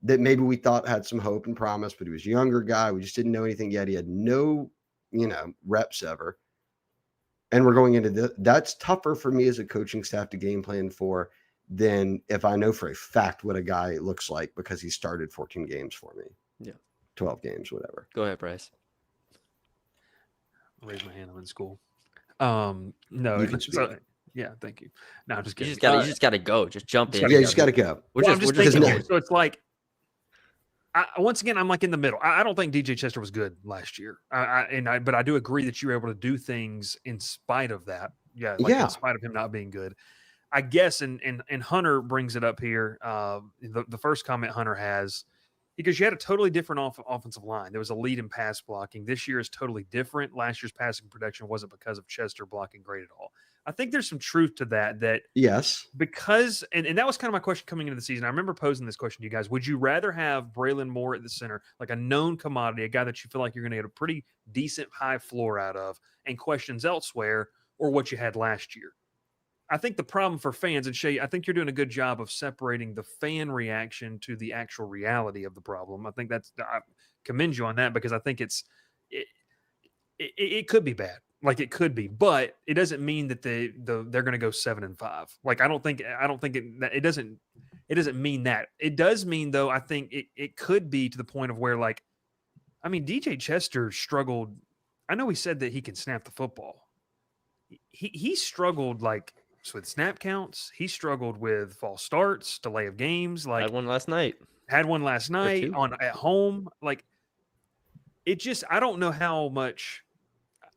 that maybe we thought had some hope and promise, but he was a younger guy. We just didn't know anything yet. He had no, reps ever. And we're going into that's tougher for me as a coaching staff to game plan for than if I know for a fact what a guy looks like because he started 14 games for me. Yeah. 12 games, whatever. Go ahead, Bryce. I'll raise my hand. I'm in school. No. Yeah, thank you. No, I'm just kidding. You just got to go. Just jump in. Yeah, you just got to go. I'm just thinking here. So it's like, once again, I'm like in the middle. I don't think DJ Chester was good last year. But I do agree that you were able to do things in spite of that. Yeah. In spite of him not being good. I guess, and Hunter brings it up here. The first comment Hunter has, because you had a totally different offensive line. There was a lead in pass blocking. This year is totally different. Last year's passing production wasn't because of Chester blocking great at all. I think there's some truth to that yes, because and that was kind of my question coming into the season. I remember posing this question to you guys. Would you rather have Braylon Moore at the center, like a known commodity, a guy that you feel like you're going to get a pretty decent high floor out of and questions elsewhere, or what you had last year? I think the problem for fans, and Shea, I think you're doing a good job of separating the fan reaction to the actual reality of the problem. I think I commend you on that because I think it could be bad. Like it could be, but it doesn't mean that they're going to go 7-5. Like I don't think it doesn't mean that. It does mean though. I think it could be to the point of where DJ Chester struggled. I know he said that he can snap the football. He struggled with snap counts. He struggled with false starts, delay of games. Had one last night at home. I don't know how much.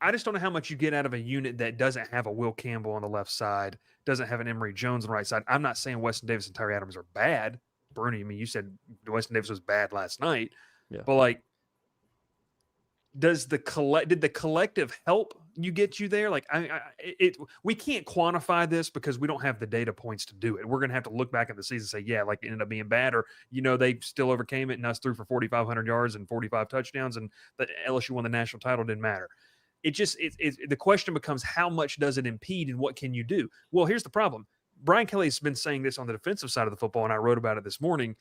I just don't know how much you get out of a unit that doesn't have a Will Campbell on the left side, doesn't have an Emory Jones on the right side. I'm not saying Weston Davis and Tyree Adams are bad. Brune, you said Weston Davis was bad last night. Yeah. But did the collective help get you there? We can't quantify this because we don't have the data points to do it. We're going to have to look back at the season and say, it ended up being bad, or they still overcame it and us threw for 4,500 yards and 45 touchdowns and the LSU won the national title. Didn't matter. The question becomes how much does it impede and what can you do? Well, here's the problem. Brian Kelly's been saying this on the defensive side of the football, and I wrote about it this morning.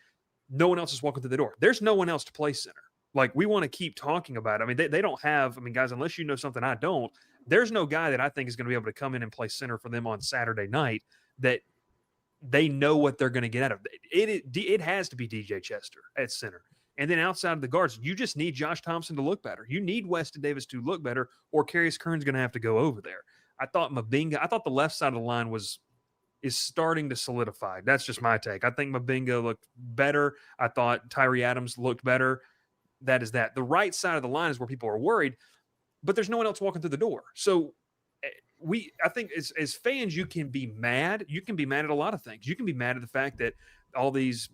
No one else is walking through the door. There's no one else to play center. Like, we want to keep talking about it. I mean, they don't have, I mean, guys, unless you know something I don't, there's no guy that I think is going to be able to come in and play center for them on Saturday night that they know what they're going to get out of it. It has to be DJ Chester at center. And then outside of the guards, you just need Josh Thompson to look better. You need Weston Davis to look better, or Carius Kern's going to have to go over there. I thought the left side of the line is starting to solidify. That's just my take. I think Mabinga looked better. I thought Tyree Adams looked better. That is that. The right side of the line is where people are worried, but there's no one else walking through the door. So I think as fans, you can be mad. You can be mad at a lot of things. You can be mad at the fact that all these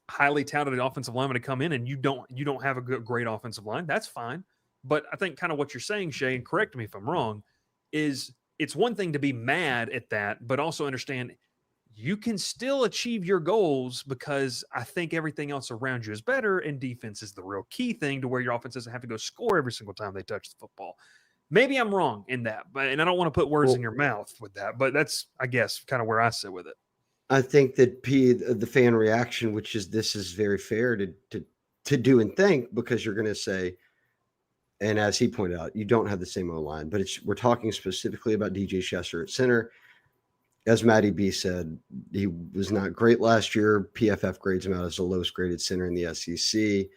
highly talented offensive linemen to come in and you don't have a great offensive line. That's fine. But I think kind of what you're saying, Shea, and correct me if I'm wrong, is it's one thing to be mad at that, but also understand you can still achieve your goals because I think everything else around you is better, and defense is the real key thing to where your offense doesn't have to go score every single time they touch the football. Maybe I'm wrong in that, and I don't want to put words in your mouth with that, but that's, I guess, kind of where I sit with it. I think that the fan reaction, which is this is very fair to do and think, because you're going to say, and as he pointed out, you don't have the same O-line, but we're talking specifically about DJ Chester at center. As Matty B said, he was not great last year. PFF grades him out as the lowest graded center in the SEC.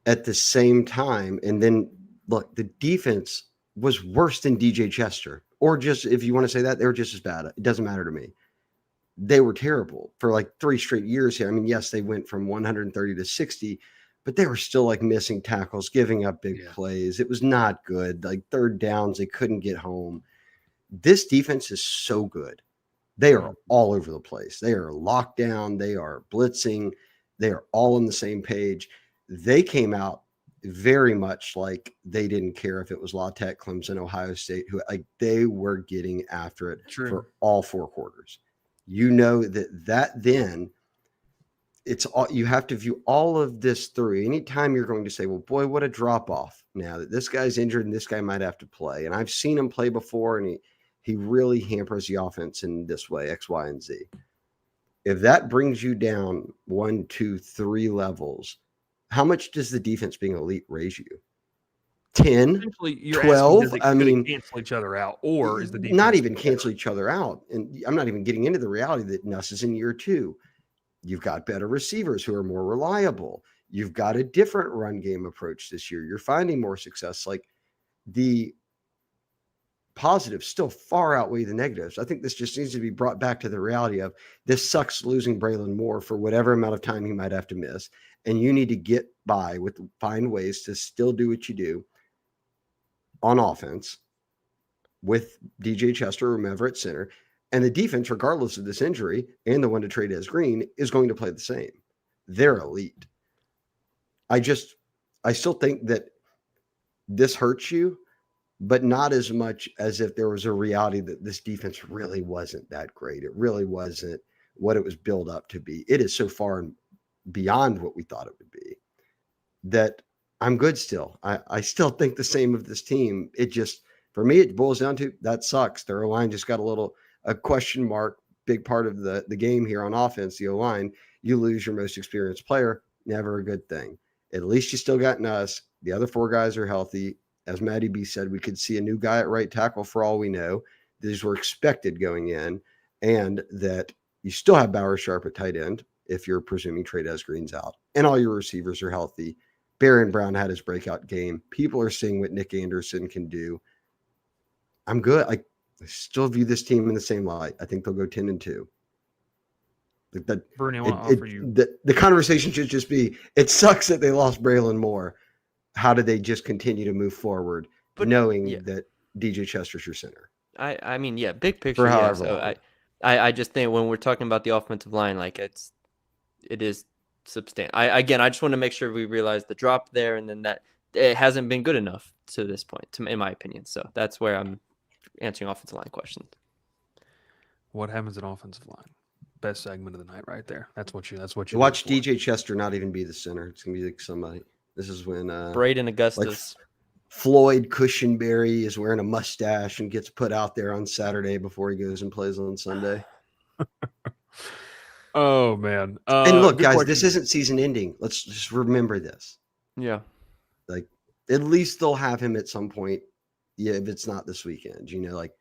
At the same time, and then look, the defense was worse than DJ Chester, or just, if you want to say that, they were just as bad. It doesn't matter to me. They were terrible for like 3 straight years here. I mean, yes, they went from 130 to 60, but they were still like missing tackles, giving up big plays. It was not good. Like third downs, they couldn't get home. This defense is so good. They are all over the place. They are locked down. They are blitzing. They are all on the same page. They came out very much like they didn't care if it was La Tech, Clemson, Ohio State, who like they were getting after it for all 4 quarters. You know that then it's all, you have to view all of this through. Anytime you're going to say, well, boy, what a drop off now that this guy's injured and this guy might have to play. And I've seen him play before, and he really hampers the offense in this way, X, Y, and Z. If that brings you down 1, 2, 3 levels, how much does the defense being elite raise you? 10, 12? I mean, cancel each other out, or is the defense not even cancel each other out? And I'm not even getting into the reality that Nuss is in year 2. You've got better receivers who are more reliable. You've got a different run game approach this year. You're finding more success. Like the positives still far outweigh the negatives. I think this just needs to be brought back to the reality of this sucks losing Braylon Moore for whatever amount of time he might have to miss. And you need to get by with find ways to still do what you do on offense with DJ Chester or whomever at center. And the defense, regardless of this injury and the one to trade as Green, is going to play the same. They're elite. I still think that this hurts you, but not as much as if there was a reality that this defense really wasn't that great. It really wasn't what it was built up to be. It is so far beyond what we thought it would be that I'm good still. I still think the same of this team. It just, for me, it boils down to that sucks. Their O-line just got a question mark, big part of the game here on offense, the O-line. You lose your most experienced player, never a good thing. At least you still got Nuss. The other 4 guys are healthy. As Matty B said, we could see a new guy at right tackle for all we know. These were expected going in, and that you still have Bauer Sharp at tight end if you're presuming Trey Green's out, and all your receivers are healthy. Barron Brown had his breakout game. People are seeing what Nick Anderson can do. I'm good. I still view this team in the same light. I think they'll go 10-2. Like that, Brune, I want to offer you. The conversation should just be, it sucks that they lost Braylon Moore. How do they just continue to move forward, knowing that DJ Chester's your center? I mean, big picture. Yeah. So I just think when we're talking about the offensive line, like it is substantial. I just want to make sure we realize the drop there, and then that it hasn't been good enough to this point, in my opinion. So that's where I'm answering offensive line questions. What happens at offensive line? Best segment of the night right there. That's what you watch DJ Chester not even be the center. It's gonna be like somebody. This is when Braden Augustus, like Floyd Cushenberry is wearing a mustache and gets put out there on Saturday before he goes and plays on Sunday. Oh man. And look, Good guys, question. this isn't season ending. Let's just remember this. Yeah. Like, at least they'll have him at some point. Yeah, if it's not this weekend, like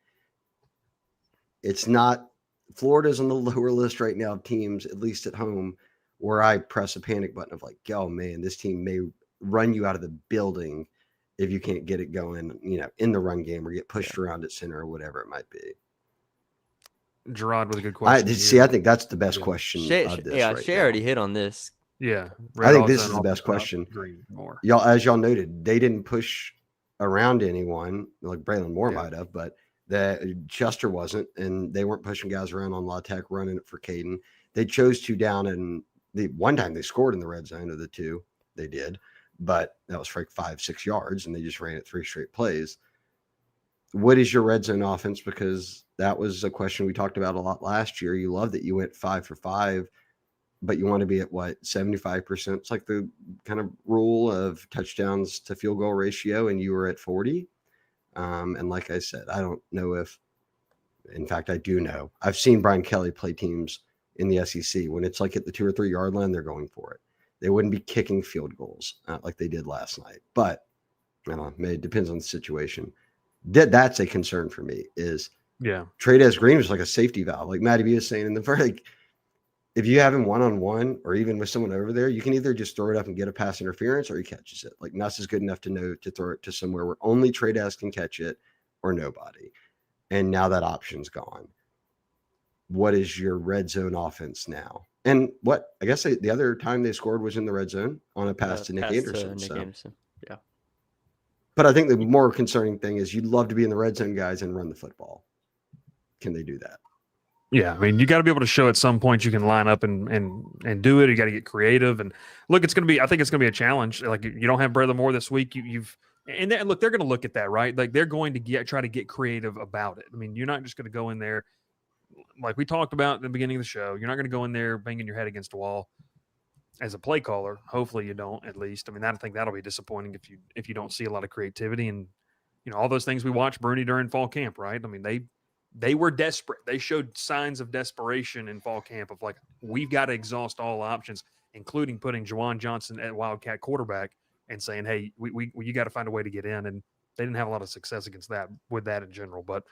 it's not. Florida's on the lower list right now of teams, at least at home, where I press a panic button of like, oh man, this team may run you out of the building if you can't get it going, in the run game or get pushed around at center or whatever it might be. Gerard with a good question. I think that's the best Yeah. question Shea, of this right Shea now. already hit on this. Yeah. I think Red this Hawks is the and best offense question. Green more. As y'all noted, they didn't push around anyone like Braylon Moore might have, but that Chester wasn't, and they weren't pushing guys around on Luedecke, running it for Caden. They chose to down, and the one time they scored in the red zone of the two, they did, but that was for like 5-6 yards, and they just ran it 3 straight plays. What is your red zone offense? Because that was a question we talked about a lot last year. You love that you went 5 for 5, but you want to be at 75%. It's like the kind of rule of touchdowns to field goal ratio, and you were at 40. And like I said, I don't know in fact, I do know. I've seen Brian Kelly play teams in the SEC. When it's like at the 2 or 3 yard line, they're going for it. They wouldn't be kicking field goals like they did last night. But I don't know, it depends on the situation. That's a concern for me is Trades Green was like a safety valve. Like Matty B was saying in the first, like, if you have him one-on-one or even with someone over there, you can either just throw it up and get a pass interference or he catches it. Like Nuss is good enough to know to throw it to somewhere where only Trades can catch it or nobody. And now that option's gone. What is your red zone offense now? And I guess the other time they scored was in the red zone on a pass to Nick Anderson. Yeah. But I think the more concerning thing is you'd love to be in the red zone, guys, and run the football. Can they do that? Yeah, I mean, you got to be able to show at some point you can line up and do it. You got to get creative. And look, I think it's going to be a challenge. Like you don't have Braylon Moore this week. Look, they're going to look at that, right? Like they're going to try to get creative about it. I mean, you're not just going to go in there like we talked about at the beginning of the show. You're not going to go in there banging your head against a wall as a play caller. Hopefully you don't, at least. I mean, I think that'll be disappointing if you don't see a lot of creativity and all those things we watched Brune during fall camp, right? I mean, they were desperate. They showed signs of desperation in fall camp of like, we've got to exhaust all options, including putting Juwan Johnson at Wildcat quarterback and saying, hey, you got to find a way to get in. And they didn't have a lot of success with that in general, but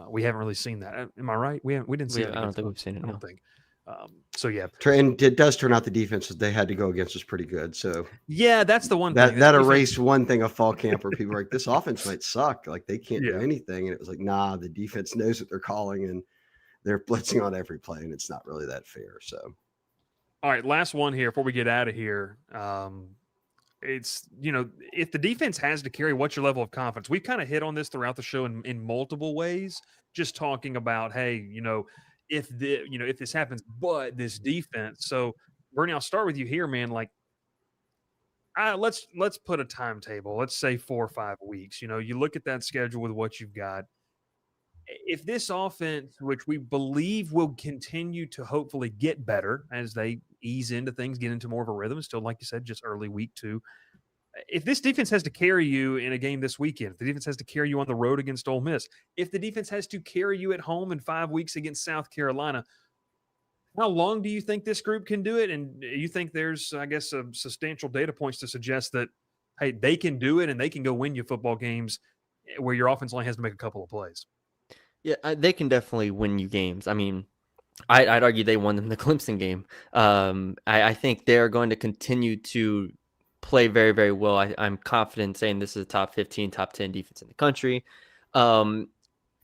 we haven't really seen that. Am I right? We didn't see it. I don't think we've seen it. I don't think. So yeah, and it does turn out the defense that they had to go against was pretty good. So yeah, that's the one thing that erased one thing of fall camp where people were like, this offense might suck, like they can't do anything, and it was like, nah, the defense knows what they're calling and they're blitzing on every play, and it's not really that fair. So, all right, last one here before we get out of here. It's if the defense has to carry, what's your level of confidence? We've kind of hit on this throughout the show in multiple ways, just talking about, hey, if this happens, but this defense. So, Bernie, I'll start with you here, man. Like, let's put a timetable. Let's say 4 or 5 weeks. You look at that schedule with what you've got. If this offense, which we believe will continue to hopefully get better as they ease into things, get into more of a rhythm, still, like you said, just early week 2. If this defense has to carry you in a game this weekend, if the defense has to carry you on the road against Ole Miss, if the defense has to carry you at home in 5 weeks against South Carolina, how long do you think this group can do it? And you think there's, I guess, some substantial data points to suggest that, hey, they can do it and they can go win you football games where your offense only has to make a couple of plays? Yeah, they can definitely win you games. I mean, I'd argue they won them the Clemson game. I think they're going to continue to play very, very well. I'm confident saying this is a top 15, top 10 defense in the country.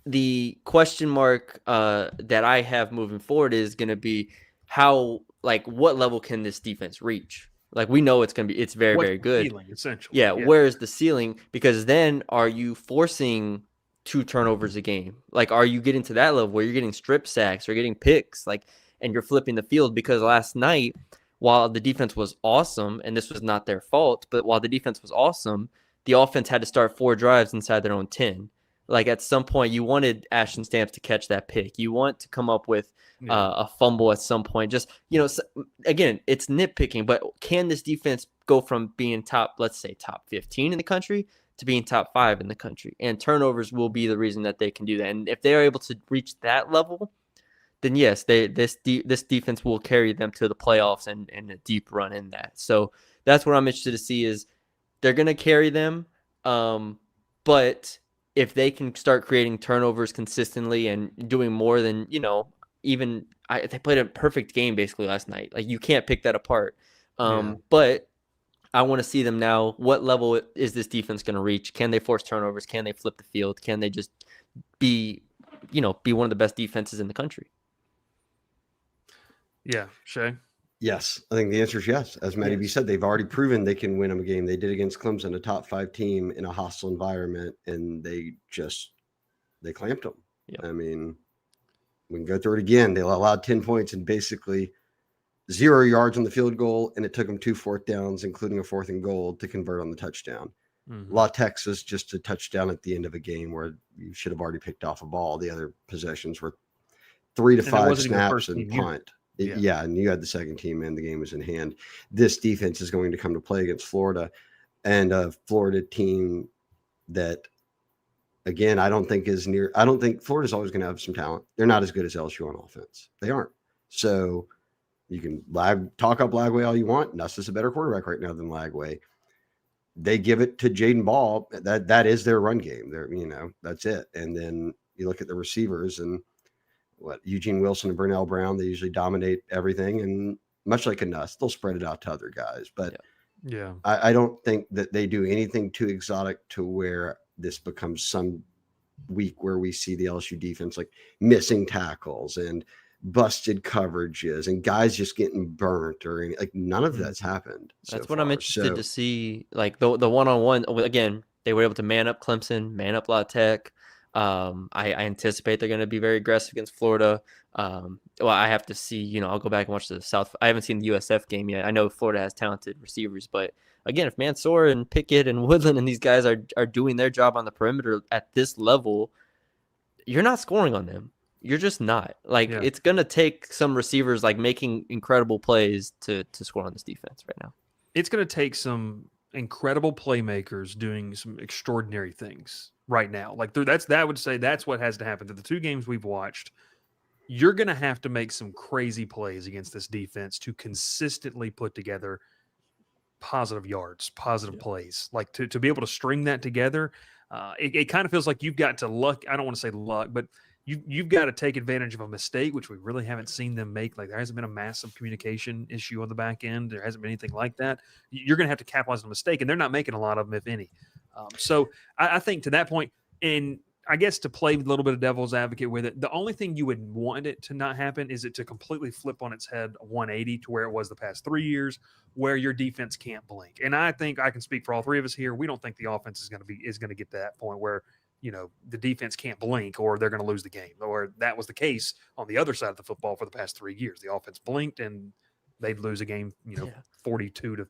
The question mark that I have moving forward is going to be what level can this defense reach? Like, we know it's very, very good. Ceiling, essentially. Yeah, where's the ceiling? Because then are you forcing 2 turnovers a game? Like, are you getting to that level where you're getting strip sacks or getting picks, and you're flipping the field? Because last night, while the defense was awesome, and this was not their fault, but while the defense was awesome, the offense had to start 4 drives inside their own 10. Like, at some point, you wanted Ashton Stamps to catch that pick. You want to come up with a fumble at some point. Just, again, it's nitpicking, but can this defense go from being let's say top 15 in the country to being top 5 in the country? And turnovers will be the reason that they can do that. And if they're able to reach that level, then yes, this defense will carry them to the playoffs and a deep run in that. So that's what I'm interested to see is they're going to carry them. But if they can start creating turnovers consistently and doing more than, they played a perfect game basically last night. Like you can't pick that apart. But I want to see them now. What level is this defense going to reach? Can they force turnovers? Can they flip the field? Can they just be one of the best defenses in the country? Yeah, Shea? Yes, I think the answer is yes. As Matty B said, they've already proven they can win them a game. They did against Clemson, a top 5 team in a hostile environment, and they clamped them. Yep. I mean, we can go through it again. They allowed 10 points and basically 0 yards on the field goal, and it took them 2 4th downs, including a 4th and goal, to convert on the touchdown. La Texas, just a touchdown at the end of a game where you should have already picked off a ball. The other possessions were 3 to 5 snaps and punt. Yeah, and you had the second team, and the game was in hand. This defense is going to come to play against Florida, and a Florida team that, again, I don't think Florida's always going to have some talent. They're not as good as LSU on offense. They aren't. So you can talk up Lagway all you want. Nuss is a better quarterback right now than Lagway. They give it to Jaden Ball. That is their run game. That's it. And then you look at the receivers and Eugene Wilson and Burnell Brown, they usually dominate everything. And much like a Nuss, they'll spread it out to other guys. But I don't think that they do anything too exotic to where this becomes some week where we see the LSU defense like missing tackles and busted coverages and guys just getting burnt or none of that's happened. That's what I'm interested to see. Like the one-on-one, again, they were able to man up Clemson, man up Luedecke. I anticipate they're going to be very aggressive against Florida. I have to see, I'll go back and watch the South. I haven't seen the USF game yet. I know Florida has talented receivers, but again, if Mansour and Pickett and Woodland and these guys are doing their job on the perimeter at this level, you're not scoring on them. You're just not. It's going to take some receivers making incredible plays to score on this defense right now. It's going to take some incredible playmakers doing some extraordinary things right now. I would say that's what has to happen. To the 2 games we've watched, you're going to have to make some crazy plays against this defense to consistently put together positive yards, positive plays. To be able to string that together, it kind of feels like you've got to luck. I don't want to say luck, but you've got to take advantage of a mistake, which we really haven't seen them make. There hasn't been a massive communication issue on the back end. There hasn't been anything like that. You're going to have to capitalize on a mistake, and they're not making a lot of them, if any. So I think to that point, and I guess to play a little bit of devil's advocate with it, the only thing you would want it to not happen is it to completely flip on its head 180 to where it was the past 3 years, where your defense can't blink. And I think I can speak for all 3 of us here. We don't think the offense is going to get to that point where the defense can't blink or they're going to lose the game, or that was the case on the other side of the football for the past 3 years. The offense blinked and they'd lose a game, 42 to,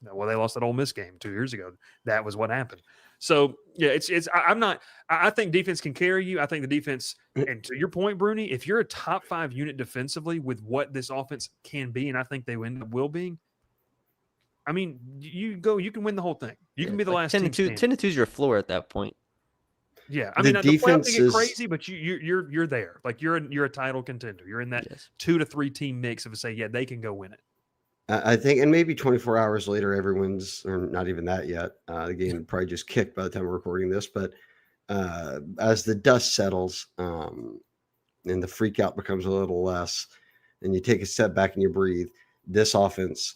they lost that Ole Miss game 2 years ago. That was what happened. So I think defense can carry you. I think the defense, and to your point, Brune, if you're a top 5 unit defensively with what this offense can be, and I think they will be, I mean, you can win the whole thing. You can be the last 10 to 2 is your floor at that point. Yeah, I mean, the playoffs get crazy, but you're there. You're a title contender. You're in that 2 to 3 team mix of they can go win it. I think, and maybe 24 hours later, everyone's, or not even that yet. The game probably just kicked by the time we're recording this. But as the dust settles and the freak out becomes a little less, and you take a step back and you breathe, this offense,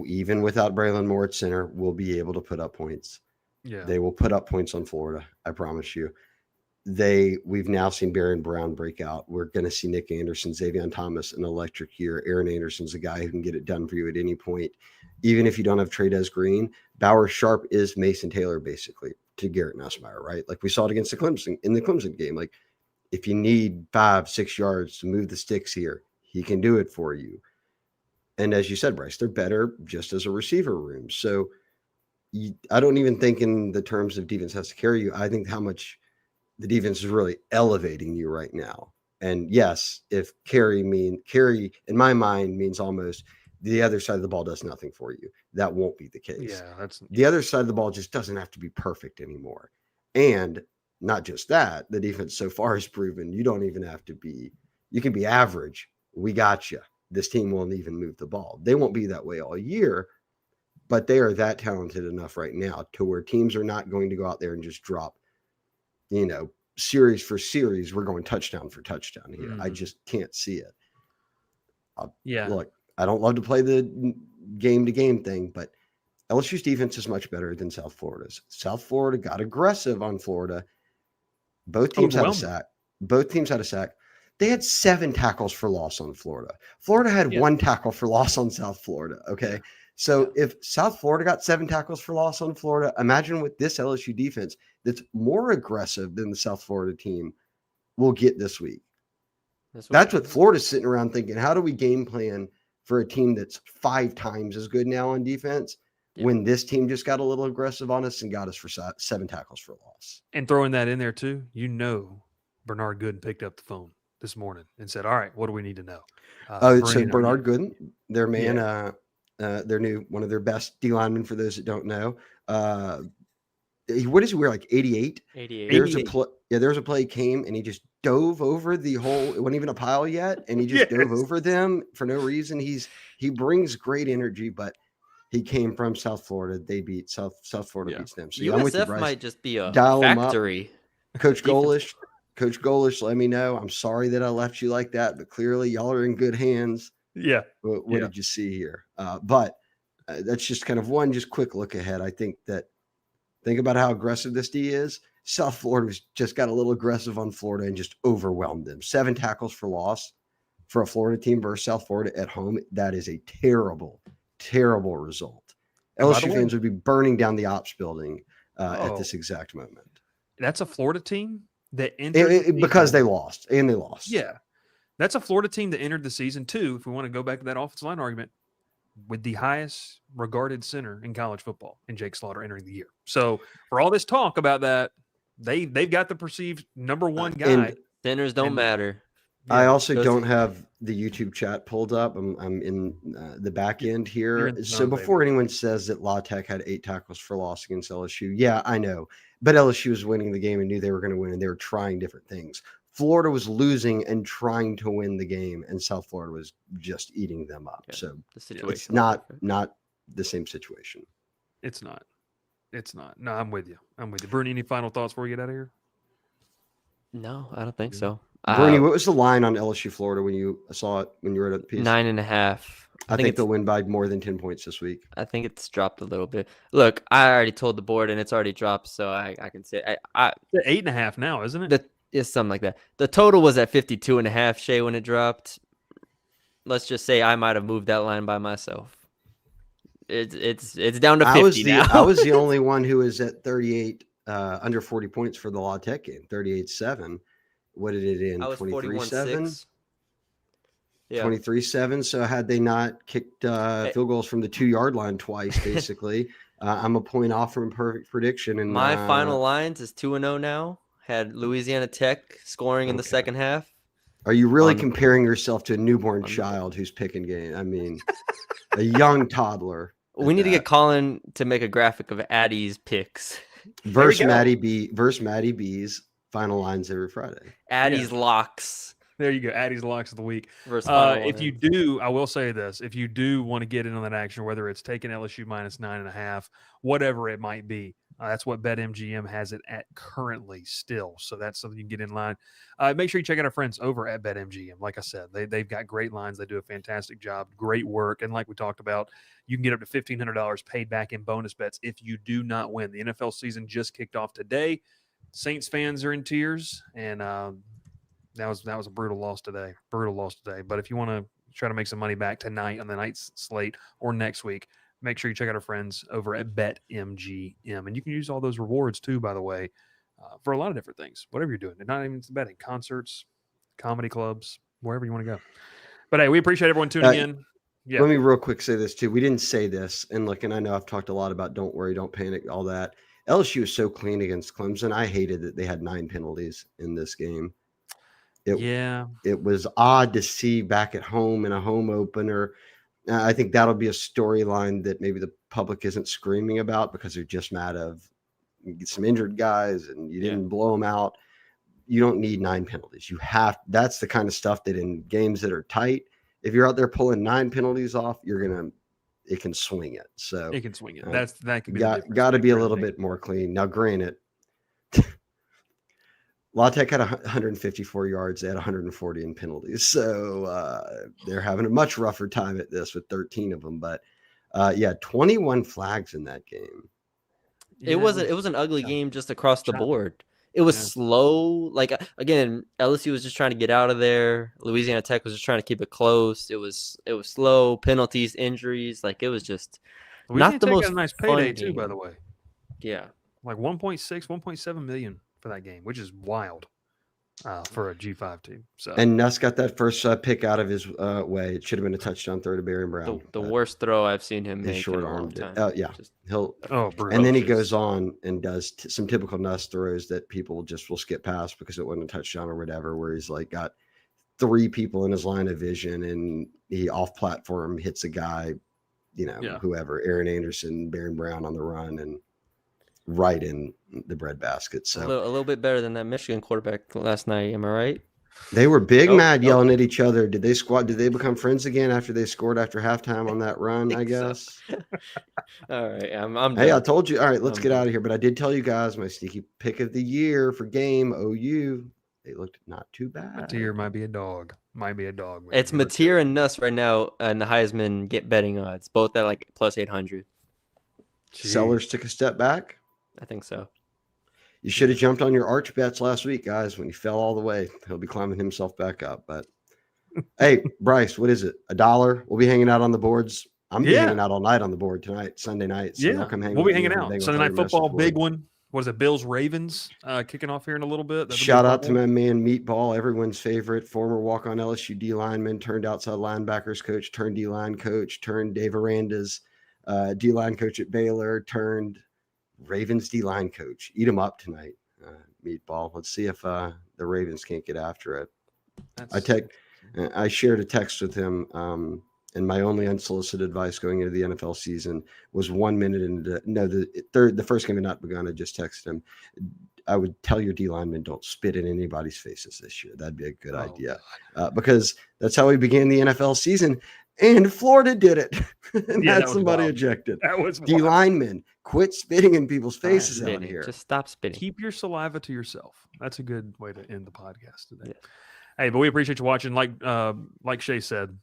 even without Braylon Moore at center, will be able to put up points. Yeah, they will put up points on Florida. I promise you. We've now seen Baron Brown break out. We're going to see Nick Anderson, Xavier Thomas, an electric year. Aaron Anderson's a guy who can get it done for you at any point. Even if you don't have Trey'Dez Green, Bauer Sharp is Mason Taylor, basically, to Garrett Nussmeier, right? We saw it against the Clemson game. If you need 5-6 yards to move the sticks here, he can do it for you. And as you said, Bryce, they're better just as a receiver room. So I don't even think in the terms of defense has to carry you. I think how much the defense is really elevating you right now. And yes, if carry in my mind means almost the other side of the ball does nothing for you. That won't be the case. Yeah, the other side of the ball just doesn't have to be perfect anymore. And not just that, the defense so far has proven you don't even have to be You can be average. We got you. This team won't even move the ball. They won't be that way all year, but they are that talented enough right now to where teams are not going to go out there and just drop, series for series. We're going touchdown for touchdown here. I just can't see it. Look, I don't love to play the game-to-game thing, but LSU's defense is much better than South Florida's. South Florida got aggressive on Florida. Both teams had a sack. They had 7 tackles for loss on Florida. Florida had 1 tackle for loss on South Florida. Okay. So if South Florida got 7 tackles for loss on Florida, imagine with this LSU defense that's more aggressive than the South Florida team will get this week. That's what Florida's sitting around thinking. How do we game plan for a team that's 5 times as good now on defense when this team just got a little aggressive on us and got us for 7 tackles for loss? And throwing that in there too, Bernard Gooden picked up the phone this morning and said, all right, what do we need to know? So Bernard Gooden, their man, their new, one of their best D linemen for those that don't know. What does he wear? Like 88? 88. There's a play came and he just dove over the whole, it wasn't even a pile yet. And he just dove over them for no reason. He brings great energy, but he came from South Florida. They beat South Florida beats them. So USF I'm with you, Bryce. might just be a Dial factory. Coach Golish, let me know. I'm sorry that I left you like that, but clearly y'all are in good hands. Yeah. What did you see here? But that's just kind of one just quick look ahead. I think about how aggressive this D is. South Florida just got a little aggressive on Florida and just overwhelmed them. 7 tackles for loss for a Florida team versus South Florida at home. That is a terrible, terrible result. LSU fans would be burning down the ops building at this exact moment. That's a Florida team that because they lost. Yeah. That's a Florida team that entered the season too, if we want to go back to that offensive line argument, with the highest regarded center in college football in Jake Slaughter entering the year. So for all this talk about that, they've got the perceived number 1 guy. Centers don't matter. I also don't have the YouTube chat pulled up. I'm in the back end here. So before anyone says that Luedecke had 8 tackles for loss against LSU, yeah, I know. But LSU was winning the game and knew they were going to win, and they were trying different things. Florida was losing and trying to win the game, and South Florida was just eating them up. So the situation it's not the same situation. It's not. No, I'm with you. Brune, any final thoughts before we get out of here? No, I don't think so. Brune, what was the line on LSU Florida when you saw it when you read the piece? 9.5. I think they'll win by more than 10 points this week. I think it's dropped a little bit. Look, I already told the board and it's already dropped, so I can say it's 8.5 now, isn't it? It's something like that. The total was at 52.5, Shea, when it dropped. Let's just say I might have moved that line by myself. It's down to 50 now. I was the only one who was at 38, under 40 points for the Luedecke game, 38-7. What did it end? 23-7? Yeah. 23-7. So had they not kicked field goals from the 2-yard line twice, basically, I'm a point off from a perfect prediction. And my final lines is 2-0 now. Had Louisiana Tech scoring in the second half. Are you really comparing yourself to a newborn child who's picking game? I mean, a young toddler. We need to get Colin to make a graphic of Addie's picks. Versus Maddie B's final lines every Friday. Addie's locks. There you go. Addie's locks of the week. If you do, I will say this. If you do want to get in on that action, whether it's taking LSU minus 9.5, whatever it might be, that's what BetMGM has it at currently still. So that's something you can get in line. Make sure you check out our friends over at BetMGM. Like I said, they've got great lines. They do a fantastic job, great work. And like we talked about, you can get up to $1,500 paid back in bonus bets if you do not win. The NFL season just kicked off today. Saints fans are in tears, and that was a brutal loss today. But if you want to try to make some money back tonight on the night's slate or next week, make sure you check out our friends over at BetMGM. And you can use all those rewards too, by the way, for a lot of different things, whatever you're doing. And not even betting, concerts, comedy clubs, wherever you want to go. But hey, we appreciate everyone tuning in. Yeah. Let me real quick say this too. We didn't say this, and look, and I know I've talked a lot about don't worry, don't panic, all that. LSU is so clean against Clemson. I hated that they had 9 penalties in this game. It was odd to see back at home in a home opener. I think that'll be a storyline that maybe the public isn't screaming about because they're just mad of some injured guys and you didn't blow them out. you don't need 9 penalties. That's the kind of stuff that in games that are tight, if you're out there pulling 9 penalties off, it can swing it. So it can swing it. That could be got to be a little bit more clean. Now, granted, Luedecke had 154 yards. They had 140 in penalties. So they're having a much rougher time at this with 13 of them. But 21 flags in that game. Yeah, it was an ugly game just across the board. It was slow. Like, again, LSU was just trying to get out of there. Louisiana Tech was just trying to keep it close. It was slow. Penalties, injuries. Like, it was just not the most got a nice payday too, by the way. Yeah, like 1.6, 1.7 million for that game, which is wild for a G5 team. So and Nuss got that first pick out of his way. It should have been a touchdown throw to Barry Brown. The worst throw I've seen him make short in a long armed time. And then he goes on and does some typical Nuss throws that people will skip past because it wasn't a touchdown or whatever, where he's like got 3 people in his line of vision and he off platform hits a guy, whoever, Aaron Anderson, Barry Brown on the run and right in the breadbasket. So a little bit better than that Michigan quarterback last night. Am I right? They were mad yelling at each other. Did they become friends again after they scored after halftime on that run? I guess. So. All right, I'm Hey, I told you. All right, let's get out of here. But I did tell you guys my sneaky pick of the year for game OU. They looked not too bad. Mateer might be a dog. It's Mateer and Nuss right now in the Heisman betting odds, both at like plus 800. Sellers took a step back. I think so. You should have jumped on your arch bets last week, guys, when he fell all the way. He'll be climbing himself back up. But hey, Bryce, what is it? $1? We'll be hanging out on the boards. I'm hanging out all night on the board tonight, Sunday night. So come hang we'll be hanging out. Sunday night football, big one. What is it? Bills Ravens kicking off here in a little bit. Shout out to my man Meatball, everyone's favorite, former walk-on LSU D lineman, turned outside linebackers coach, turned D-line coach, turned Dave Aranda's D-line coach at Baylor, turned Ravens D-line coach. Eat him up tonight, Meatball. Let's see if the Ravens can't get after it. I shared a text with him, and my only unsolicited advice going into the NFL season was 1 minute into the first game had not begun. I just texted him. I would tell your D linemen don't spit in anybody's faces this year. That'd be a good idea because that's how we began the NFL season. And Florida did it. And had somebody ejected. That was D linemen. Quit spitting in people's faces out here. Just stop spitting. Keep your saliva to yourself. That's a good way to end the podcast today. Yeah. Hey, but we appreciate you watching. Like Shea said,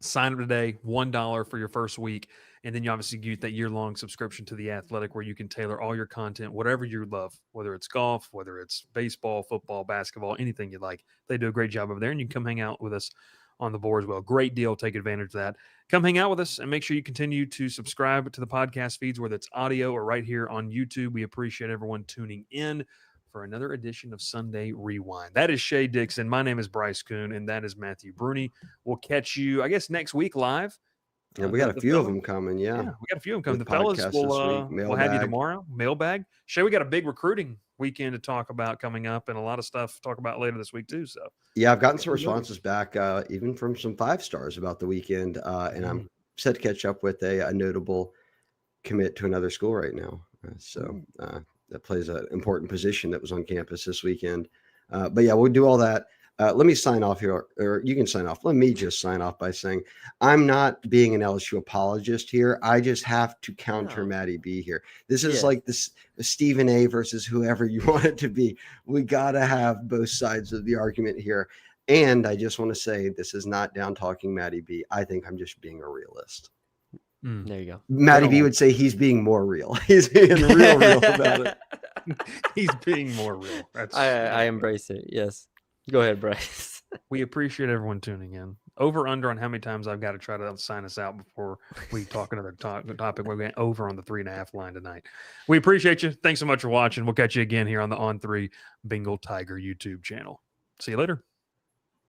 sign up today, $1 for your first week. And then you obviously get that year-long subscription to The Athletic where you can tailor all your content, whatever you love, whether it's golf, whether it's baseball, football, basketball, anything you like. They do a great job over there, and you can come hang out with us on the board as well. Great deal. Take advantage of that. Come hang out with us and make sure you continue to subscribe to the podcast feeds, whether it's audio or right here on YouTube. We appreciate everyone tuning in for another edition of Sunday Rewind. That is Shea Dixon. My name is Bryce Koon, and that is Matthew Brune. We'll catch you, I guess, next week live. Yeah, we got a few of them coming. Yeah, we got a few of them coming. The fellas will have you tomorrow. Mailbag. Shea, we got a big recruiting weekend to talk about coming up, and a lot of stuff to talk about later this week too. So yeah, I've gotten some responses back, even from some 5-stars about the weekend, and I'm set to catch up with a notable commit to another school right now. That plays an important position that was on campus this weekend. But yeah, we'll do all that. Let me sign off here, or you can sign off. Let me just sign off by saying I'm not being an LSU apologist here. I just have to counter Matty B here. This is like this Stephen A versus whoever you want it to be. We got to have both sides of the argument here. And I just want to say this is not down talking Matty B. I think I'm just being a realist. There you go. Matty B would say he's being more real. He's being real about it. He's being more real. I embrace it. Yes. Go ahead, Bryce. We appreciate everyone tuning in. Over under on how many times I've got to try to sign us out before we talk another topic. We're going over on the 3.5 line tonight. We appreciate you. Thanks so much for watching. We'll catch you again here on the On3 Bengal Tiger YouTube channel. See you later.